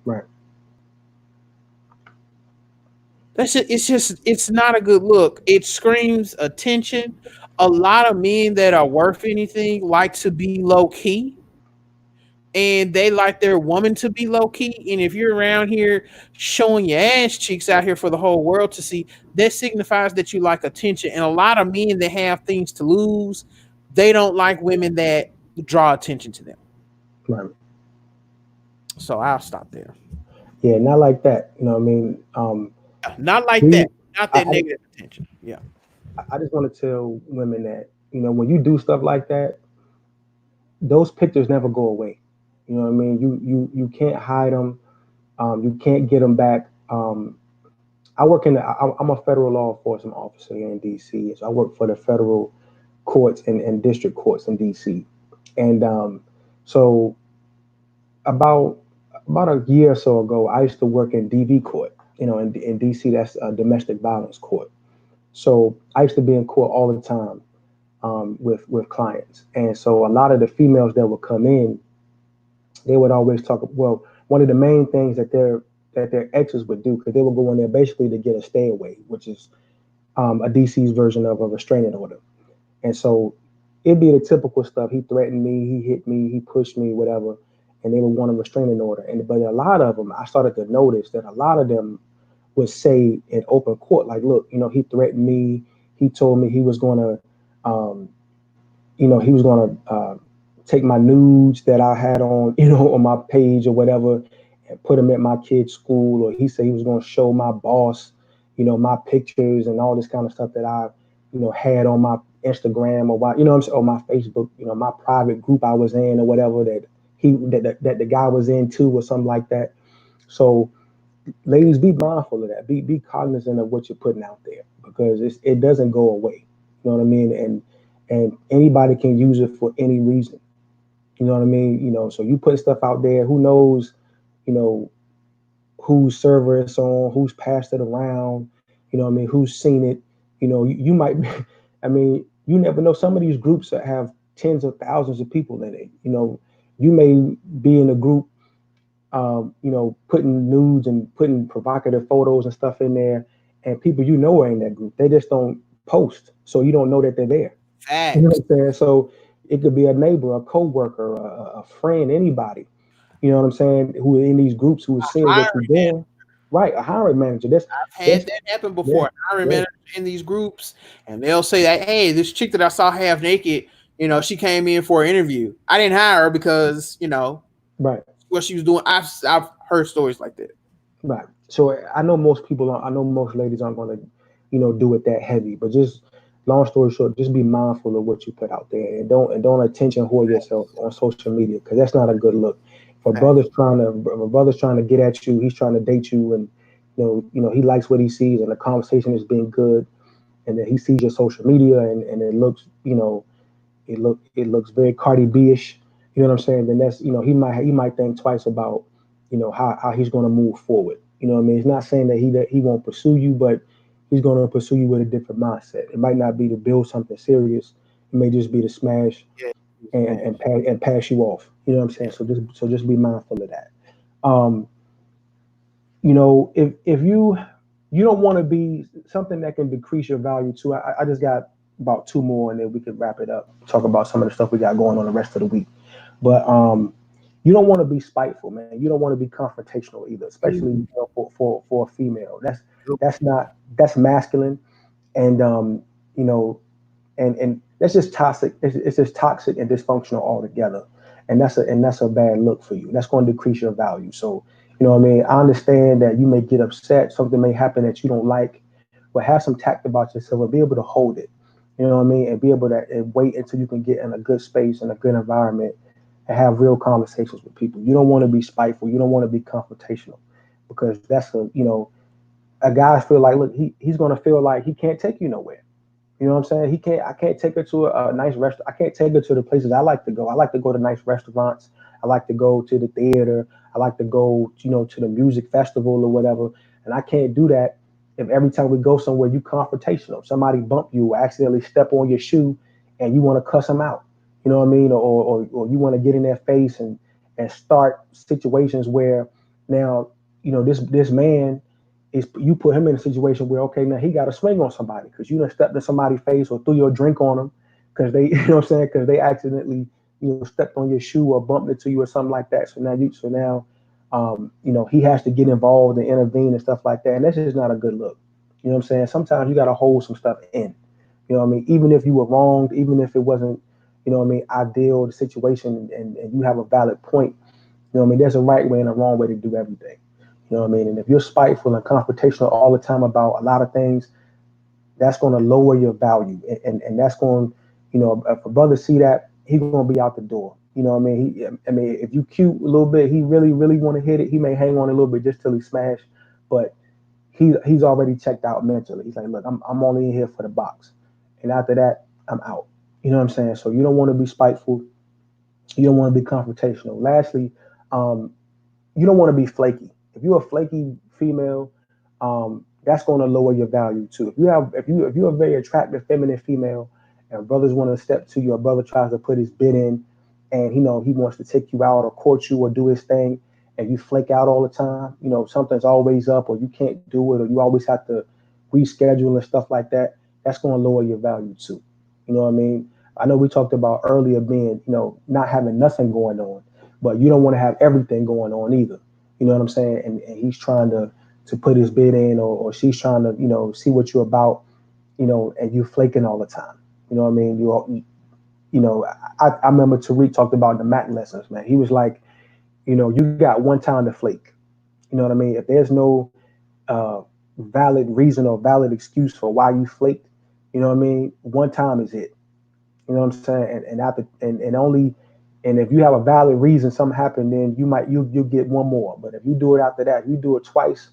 Right. It's not a good look. It screams attention. A lot of men that are worth anything like to be low key, and they like their woman to be low key. And if you're around here showing your ass cheeks out here for the whole world to see, that signifies that you like attention. And a lot of men that have things to lose, they don't like women that draw attention to them. Right. So I'll stop there. Yeah, not like that. You know what I mean? Not like We, that. Not that I, negative attention. Yeah. I just want to tell women that, when you do stuff like that, those pictures never go away. You know what I mean? You can't hide them. You can't get them back. I work I'm a federal law enforcement officer here in DC. So I work for the federal courts and district courts in DC. And so about a year or so ago, I used to work in DV court. In DC, that's a domestic violence court. So I used to be in court all the time with clients, and so a lot of the females that would come in, they would always talk. Well, one of the main things that their exes would do, because they would go in there basically to get a stay away, which is a DC's version of a restraining order. And so it'd be the typical stuff. He threatened me, he hit me, he pushed me, whatever, and they would want a restraining order. But a lot of them, I started to notice that a lot of them would say in open court, like, look, he threatened me. He told me he was going to, take my nudes that I had on, on my page or whatever, and put them at my kid's school. Or he said he was going to show my boss, my pictures and all this kind of stuff that I, had on my Instagram or what, I'm saying, or my Facebook, my private group I was in or whatever that the guy was into or something like that. So ladies, be mindful of that. Be cognizant of what you're putting out there, because it doesn't go away. You know what I mean? And anybody can use it for any reason. You know what I mean? So you put stuff out there. Who knows? You know whose server it's on, who's passed it around. You know what I mean? Who's seen it? You might. I mean, you never know. Some of these groups that have tens of thousands of people in it. You may be in a group putting nudes and putting provocative photos and stuff in there, and people are in that group. They just don't post, so you don't know that they're there. You know Facts. what I'm saying? So it could be a neighbor, a coworker, a friend, anybody. You know what I'm saying? Who are in these groups who is seeing what you're Hiring man. doing. Right, a hiring manager. I've had That's that happen yeah, before. I yeah, remember in these groups, and they'll say that, hey, this chick that I saw half naked, she came in for an interview. I didn't hire her because right, what she was doing. I've heard stories like that. right. So I know most people. I know most ladies aren't going to, do it that heavy. But just long story short, just be mindful of what you put out there, and don't attention whore yourself on social media, because that's not a good look. If a brother's trying to get at you, he's trying to date you, and he likes what he sees, and the conversation is being good, and then he sees your social media, and it looks, it looks very Cardi B-ish. You know what I'm saying? Then that's, he might think twice about, how he's going to move forward. You know what I mean? It's not saying that he won't pursue you, but he's going to pursue you with a different mindset. It might not be to build something serious. It may just be to smash Yeah, and pass you off. You know what I'm saying? So just be mindful of that. Um, if you don't want to be something that can decrease your value too. I just got about two more, and then we could wrap it up. Talk about some of the stuff we got going on the rest of the week. But you don't want to be spiteful, man. You don't want to be confrontational either, especially for a female. That's masculine, and you know and that's just toxic. It's just toxic and dysfunctional altogether, and that's a bad look for you. That's going to decrease your value. So, what I mean. I understand that you may get upset. Something may happen that you don't like, but have some tact about yourself and be able to hold it. You know what I mean, and be able to wait until you can get in a good space and a good environment and have real conversations with people. You don't want to be spiteful. You don't want to be confrontational, because that's a guy feel like, look, he's going to feel like he can't take you nowhere. You know what I'm saying? I can't take her to a nice restaurant. I can't take her to the places I like to go. I like to go to nice restaurants. I like to go to the theater. I like to go, to the music festival or whatever. And I can't do that if every time we go somewhere you confrontational. Somebody bump you or accidentally step on your shoe and you want to cuss them out. You know what I mean? Or you want to get in their face and start situations where now, this man is, you put him in a situation where, okay, now he got to swing on somebody because you done stepped in somebody's face or threw your drink on them because they, you know what I'm saying, because they accidentally, stepped on your shoe or bumped into you or something like that. So now he has to get involved and intervene and stuff like that, and that's just not a good look. You know what I'm saying? Sometimes you got to hold some stuff in. You know what I mean? Even if you were wronged, even if it wasn't, ideal, the situation, and you have a valid point. You know what I mean? There's a right way and a wrong way to do everything. You know what I mean? And if you're spiteful and confrontational all the time about a lot of things, that's going to lower your value. And that's going, if a brother see that, he's going to be out the door. You know what I mean? If you cute a little bit, he really, really want to hit it. He may hang on a little bit just till he smash, but he's already checked out mentally. He's like, look, I'm only in here for the box. And after that, I'm out. You know what I'm saying? So you don't want to be spiteful. You don't want to be confrontational. Lastly, um, you don't want to be flaky. If you're a flaky female, that's going to lower your value too. If you're a very attractive feminine female, and brothers want to step to you, a brother tries to put his bid in, and he wants to take you out or court you or do his thing, and you flake out all the time. Something's always up, or you can't do it, or you always have to reschedule and stuff like that. That's going to lower your value too. You know what I mean? I know we talked about earlier being, not having nothing going on, but you don't want to have everything going on either. You know what I'm saying? And he's trying to put his bid in, or she's trying to, see what you're about, and you flaking all the time. You know what I mean? I remember Tariq talked about the Mac lessons, man. He was like, you got one time to flake. You know what I mean? If there's no valid reason or valid excuse for why you flaked, you know what I mean? One time is it. You know what I'm saying? And if you have a valid reason something happened, then you'll get one more. But if you do it after that, you do it twice,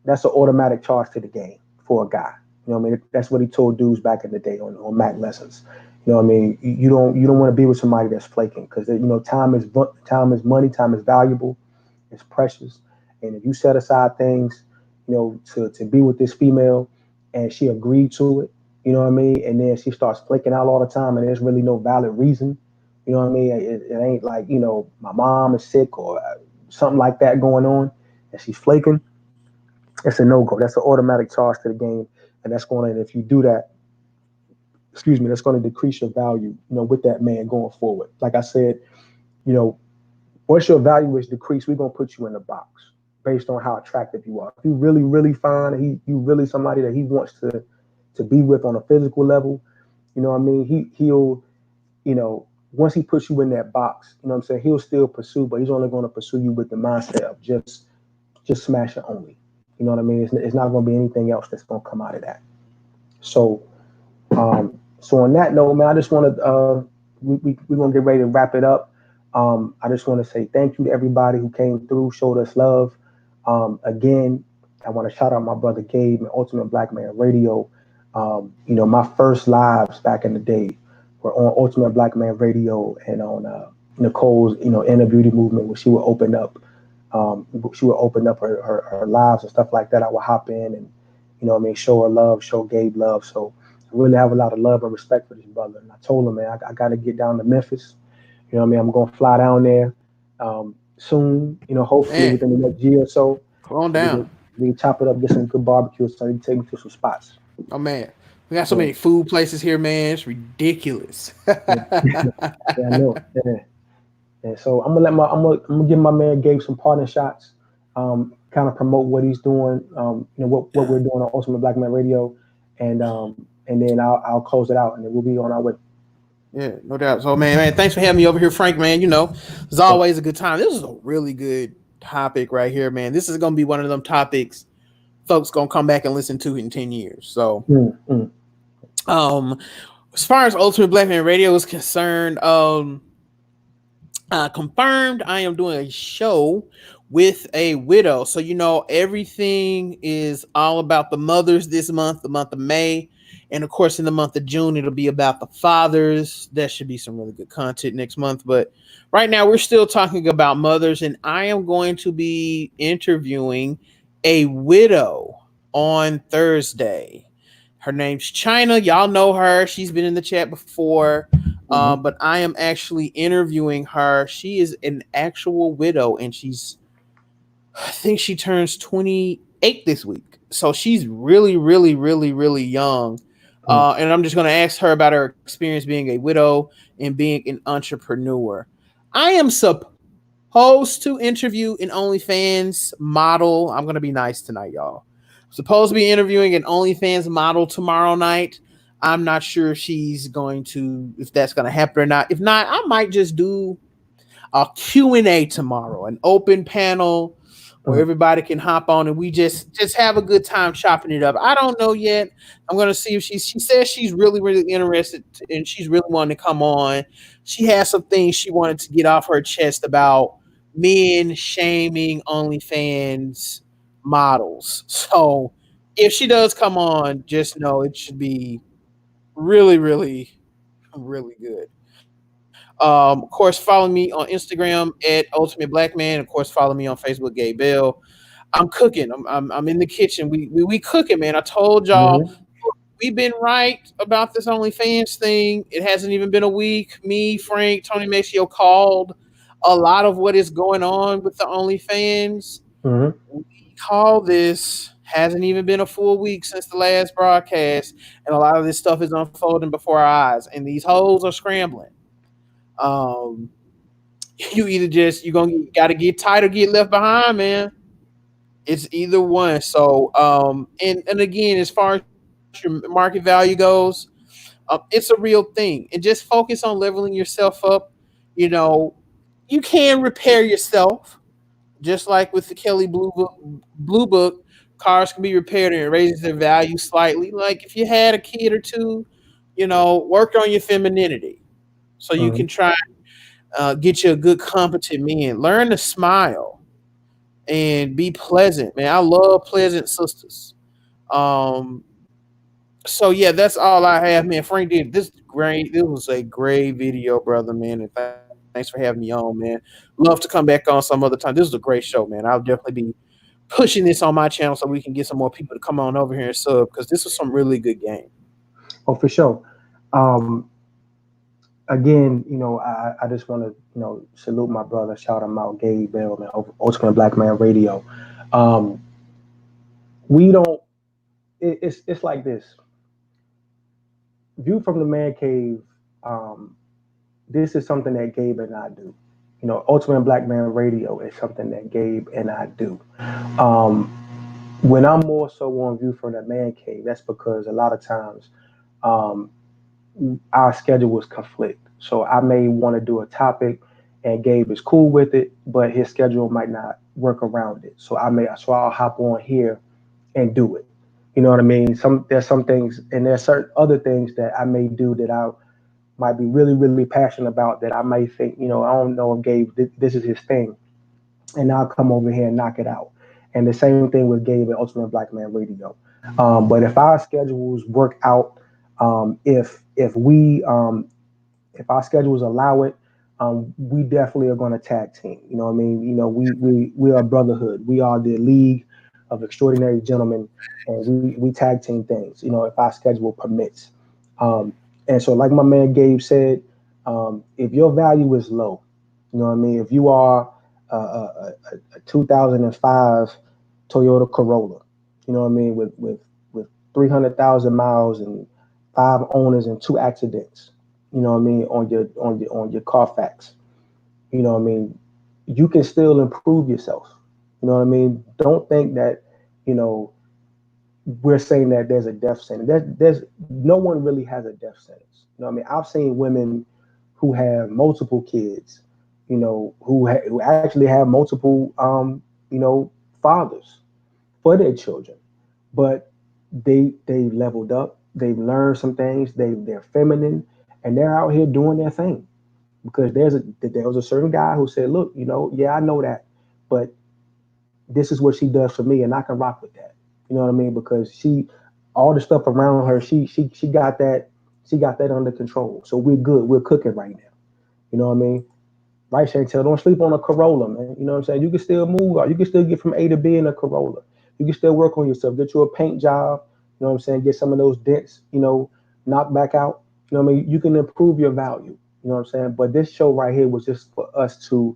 that's an automatic charge to the game for a guy. You know what I mean? That's what he told dudes back in the day on Mac lessons. You know what I mean? You don't want to be with somebody that's flaking, because time is money, time is valuable, it's precious, and if you set aside things, to be with this female, and she agreed to it, you know what I mean, and then she starts flaking out all the time, and there's really no valid reason. You know what I mean? It ain't like, my mom is sick or something like that going on, and she's flaking. it's a no go. That's an automatic charge to the game, and that's going to. If you do that, excuse me, that's going to decrease your value, with that man going forward. Like I said, you know, once your value is decreased, we're gonna put you in the box based on how attractive you are. If you really, really fine, you really somebody that he wants to be with on a physical level, you know what I mean? He'll, once he puts you in that box, you know what I'm saying, he'll still pursue, but he's only gonna pursue you with the mindset of just smash it only. You know what I mean? It's not gonna be anything else that's gonna come out of that. So so on that note, man, I just want to we're gonna get ready to wrap it up. I just want to say thank you to everybody who came through, showed us love. Again, I want to shout out my brother Gabe and Ultimate Black Man Radio. My first lives back in the day were on Ultimate Black Man Radio and on Nicole's, Inner Beauty Movement, where she would open up. Her lives and stuff like that. I would hop in and, show her love, show Gabe love. So I really have a lot of love and respect for this brother. And I told him, man, I got to get down to Memphis. You know what I mean? I'm going to fly down there soon, hopefully within the next year or so. Come on down. We can chop it up, get some good barbecue, so you can take me to some spots. Oh, man. We got so many food places here, man. It's ridiculous. Yeah, I know. Yeah. And so I'm gonna give my man Gabe some partner shots, kind of promote what he's doing, what we're doing on Ultimate Black Man Radio, and then I'll close it out, and then we'll be on our way. Yeah, no doubt. So, man, thanks for having me over here, Frank, man. It's always a good time. This is a really good topic right here, man. This is going to be one of them topics folks going to come back and listen to in 10 years. So, as far as Ultimate Black Man Radio is concerned, confirmed, I am doing a show with a widow. So, everything is all about the mothers this month, the month of May. And of course, in the month of June, it'll be about the fathers. That should be some really good content next month. But right now, we're still talking about mothers. And I am going to be interviewing a widow on Thursday. Her name's China. Y'all know her. She's been in the chat before. But I am actually interviewing her. She is an actual widow. And I think she turns 28 this week. So she's really, really, really, really young. And I'm just going to ask her about her experience being a widow and being an entrepreneur. I am supposed to interview an OnlyFans model. I'm going to be nice tonight, y'all. I'm supposed to be interviewing an OnlyFans model tomorrow night. I'm not sure if that's going to happen or not. If not, I might just do a Q&A tomorrow, an open panel where everybody can hop on and we just have a good time chopping it up. I don't know yet. I'm going to see if she says she's really, really interested and she's really wanting to come on. She has some things she wanted to get off her chest about men shaming OnlyFans models. So if she does come on, just know it should be really, really, really good. Of course, follow me on Instagram at Ultimate Black Man. Of course, follow me on Facebook, Gabe Bell. I'm cooking. I'm in the kitchen. We cooking, man. I told y'all we've been right about this OnlyFans thing. It hasn't even been a week. Me, Frank, Tony Maceo called a lot of what is going on with the OnlyFans. We call this. Hasn't even been a full week since the last broadcast, and a lot of this stuff is unfolding before our eyes, and these hoes are scrambling. You either you gotta get tight or get left behind, man. It's either one. So, and again, as far as your market value goes, it's a real thing. And just focus on leveling yourself up. You can repair yourself, just like with the Kelley Blue Book. Cars can be repaired and it raises their value slightly. Like if you had a kid or two, work on your femininity so you can try. Get you a good, competent man. Learn to smile and be pleasant, man. I love pleasant sisters. So yeah, that's all I have, man. Frank did this great. This was a great video, brother, man. And thanks for having me on, man. Love to come back on some other time. This was a great show, man. I'll definitely be pushing this on my channel so we can get some more people to come on over here and sub because this was some really good game. Oh, for sure. Again, I just want to, salute my brother, shout him out, Gabe Bell, man, Ultimate Black Man Radio. we don't. It's like this. View from the man cave. Um, this is something that Gabe and I do. You know, Ultimate Black Man Radio is something that Gabe and I do. Um, when I'm more so on View from the Man Cave, that's because a lot of times um, our schedules conflict. So I may want to do a topic, and Gabe is cool with it, but his schedule might not work around it. So I'll hop on here and do it. You know what I mean? There's some things, and there's certain other things that I may do that I might be really, really passionate about that I may think, I don't know if Gabe, this is his thing, and I'll come over here and knock it out. And the same thing with Gabe at Ultimate Black Man Radio. But if our schedules work out, if our schedules allow it, we definitely are going to tag team. You know what I mean? We are a brotherhood. We are the League of Extraordinary Gentlemen, and we tag team things. If our schedule permits. Um, and so, like my man Gabe said, if your value is low, you know what I mean. If you are a 2005 Toyota Corolla, you know what I mean, with 300,000 miles and 5 owners and 2 accidents, you know what I mean, on your Carfax. You know what I mean? You can still improve yourself. You know what I mean? Don't think that, you know, we're saying that there's a death sentence. There's no one really has a death sentence. You know what I mean? I've seen women who have multiple kids, who actually have multiple fathers for their children, but they leveled up. They've learned some things. They're feminine, and they're out here doing their thing. Because there was a certain guy who said, "Look, yeah, I know that, but this is what she does for me, and I can rock with that." You know what I mean? Because all the stuff around her, she got that under control. So we're good. We're cooking right now. You know what I mean? Right, Chantel? Don't sleep on a Corolla, man. You know what I'm saying? You can still move, or you can still get from A to B in a Corolla. You can still work on yourself. Get you a paint job. You know what I'm saying? Get some of those dents, knocked back out. You know what I mean? You can improve your value. You know what I'm saying? But this show right here was just for us to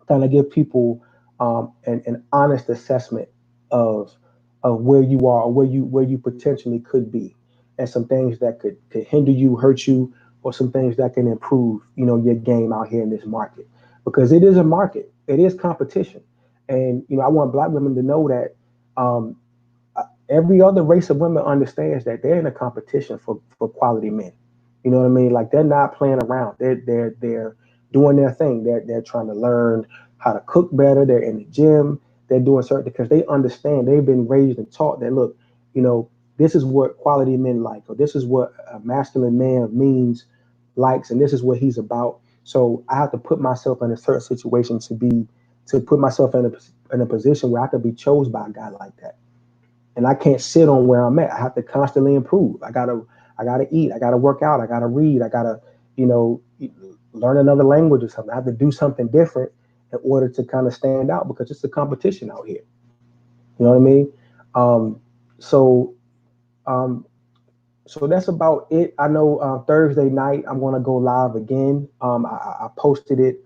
kind of give people an honest assessment of where you are, or where you potentially could be, and some things that could hinder you, hurt you, or some things that can improve, your game out here in this market, because it is a market, it is competition, and I want Black women to know that every other race of women understands that they're in a competition for quality men. You know what I mean? Like, they're not playing around. They're doing their thing. They're trying to learn how to cook better. They're in the gym. They're doing certain, because they understand, they've been raised and taught that, look, this is what quality men like, or this is what a masculine man means, likes, and this is what he's about. So I have to put myself in a certain situation to put myself in a position where I could be chosen by a guy like that. And I can't sit on where I'm at. I have to constantly improve. I gotta eat. I gotta work out. I gotta read. I gotta, you know, learn another language or something. I have to do something different in order to kind of stand out, because it's a competition out here. You know what I mean? Um, so um, so that's about it. I know Thursday night I'm gonna go live again. I posted it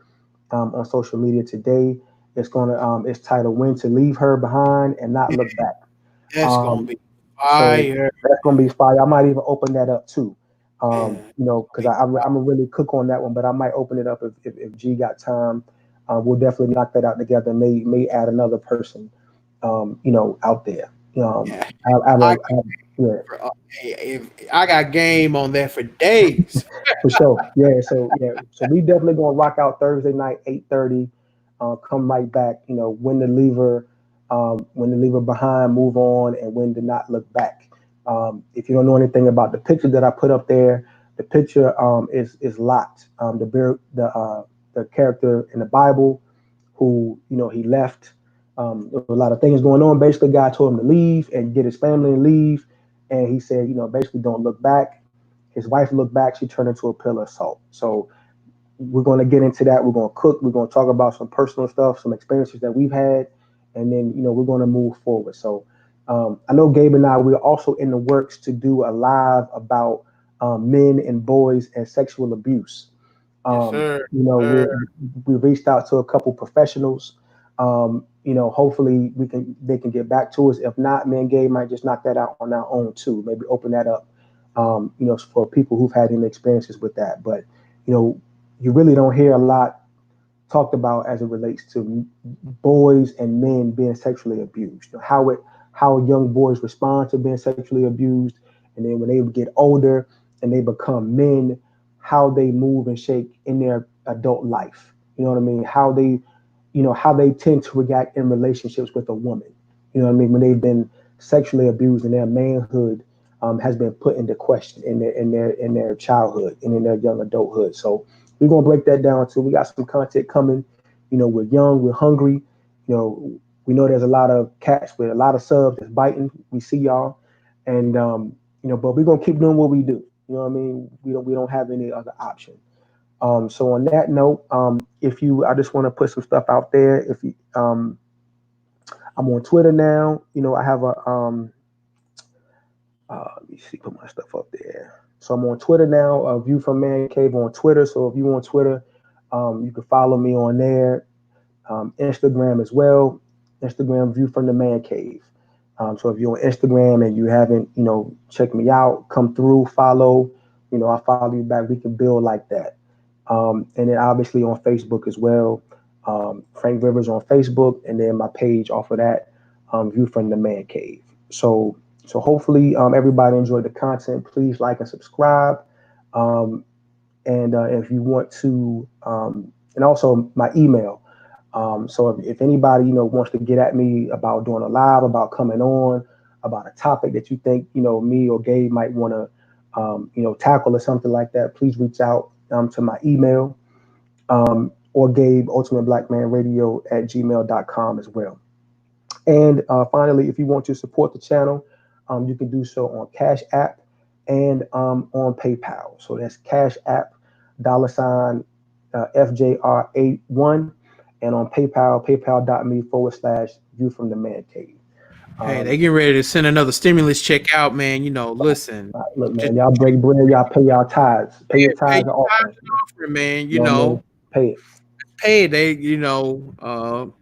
on social media today. It's titled "When to Leave Her Behind and Not Look Back." That's gonna Um, be so fire. that's gonna be fire. I might even open that up too. Yeah. Because I'm gonna really cook on that one, but I might open it up if G got time. We'll definitely knock that out together. May add another person, out there. Yeah. Yeah, Hey, if I got game on that for days. for sure. So we definitely gonna rock out Thursday night, 8:30. Come right back. When to leave her behind, move on, and when to not look back. If you don't know anything about the picture that I put up there, the picture is Lot, the character in the Bible, who he left. There were a lot of things going on. Basically, God told him to leave and get his family and leave, and he said, basically don't look back. His wife looked back. She turned into a pillar of salt. So we're going to get into that. We're going to cook. We're going to talk about some personal stuff, some experiences that we've had, and then we're going to move forward. So I know Gabe and I, we're also in the works to do a live about men and boys and sexual abuse. Yes, sir. We reached out to a couple professionals. hopefully they can get back to us. If not, Man Gay might just knock that out on our own too. Maybe open that up, for people who've had any experiences with that. But you really don't hear a lot talked about as it relates to boys and men being sexually abused. How young boys respond to being sexually abused, and then when they get older and they become men, how they move and shake in their adult life. You know what I mean? How they tend to react in relationships with a woman. You know what I mean? When they've been sexually abused and their manhood has been put into question in their childhood and in their young adulthood. So we're gonna break that down too. We got some content coming. We're young, we're hungry. We know there's a lot of cats with a lot of subs that's biting. We see y'all, and but we're gonna keep doing what we do. You know what I mean? We don't have any other option. So on that note, I just want to put some stuff out there. If you, I'm on Twitter now. I have a let me see, put my stuff up there. So I'm on Twitter now. View from Man Cave on Twitter. So if you on Twitter, you can follow me on there. Instagram as well. Instagram View from the Man Cave. So if you're on Instagram and you haven't, checked me out, come through, follow. I'll follow you back. We can build like that. And then obviously on Facebook as well. Frank Rivers on Facebook, and then my page off of that, View from the Man Cave. So hopefully everybody enjoyed the content. Please like and subscribe. And if you want to, and also my email. So if anybody wants to get at me about doing a live, about coming on, about a topic that you think me or Gabe might want to tackle or something like that, please reach out to my email, or Gabe ultimateblackmanradio@gmail.com as well. And finally, if you want to support the channel, you can do so on Cash App and on PayPal. So that's Cash App $FJR81, and on PayPal, paypal.me/View from the Man Cave. Hey, they getting ready to send another stimulus check out, man. Listen. Look, man, y'all break bread, y'all pay y'all tithes. Pay your tithes and offerings. Man, pay it. Pay it. They,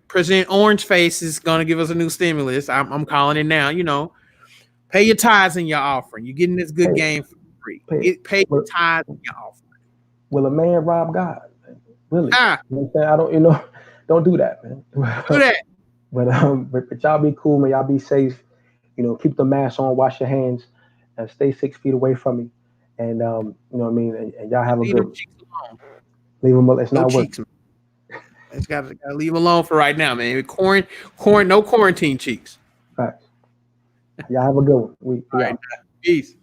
President Orange Face is gonna give us a new stimulus. I'm calling it now. Pay your tithes and your offering. You're getting this good game for free. Pay your tithes and your offering. Will a man rob God? Really? I don't, don't do that, man. Do that. But y'all be cool, man. Y'all be safe. Keep the mask on, wash your hands, and stay 6 feet away from me. And you know what I mean. And y'all have a good. Leave them alone. It's not working. It's gotta leave them alone for right now, man. No quarantine cheeks. Right. Y'all have a good one. All right. Peace.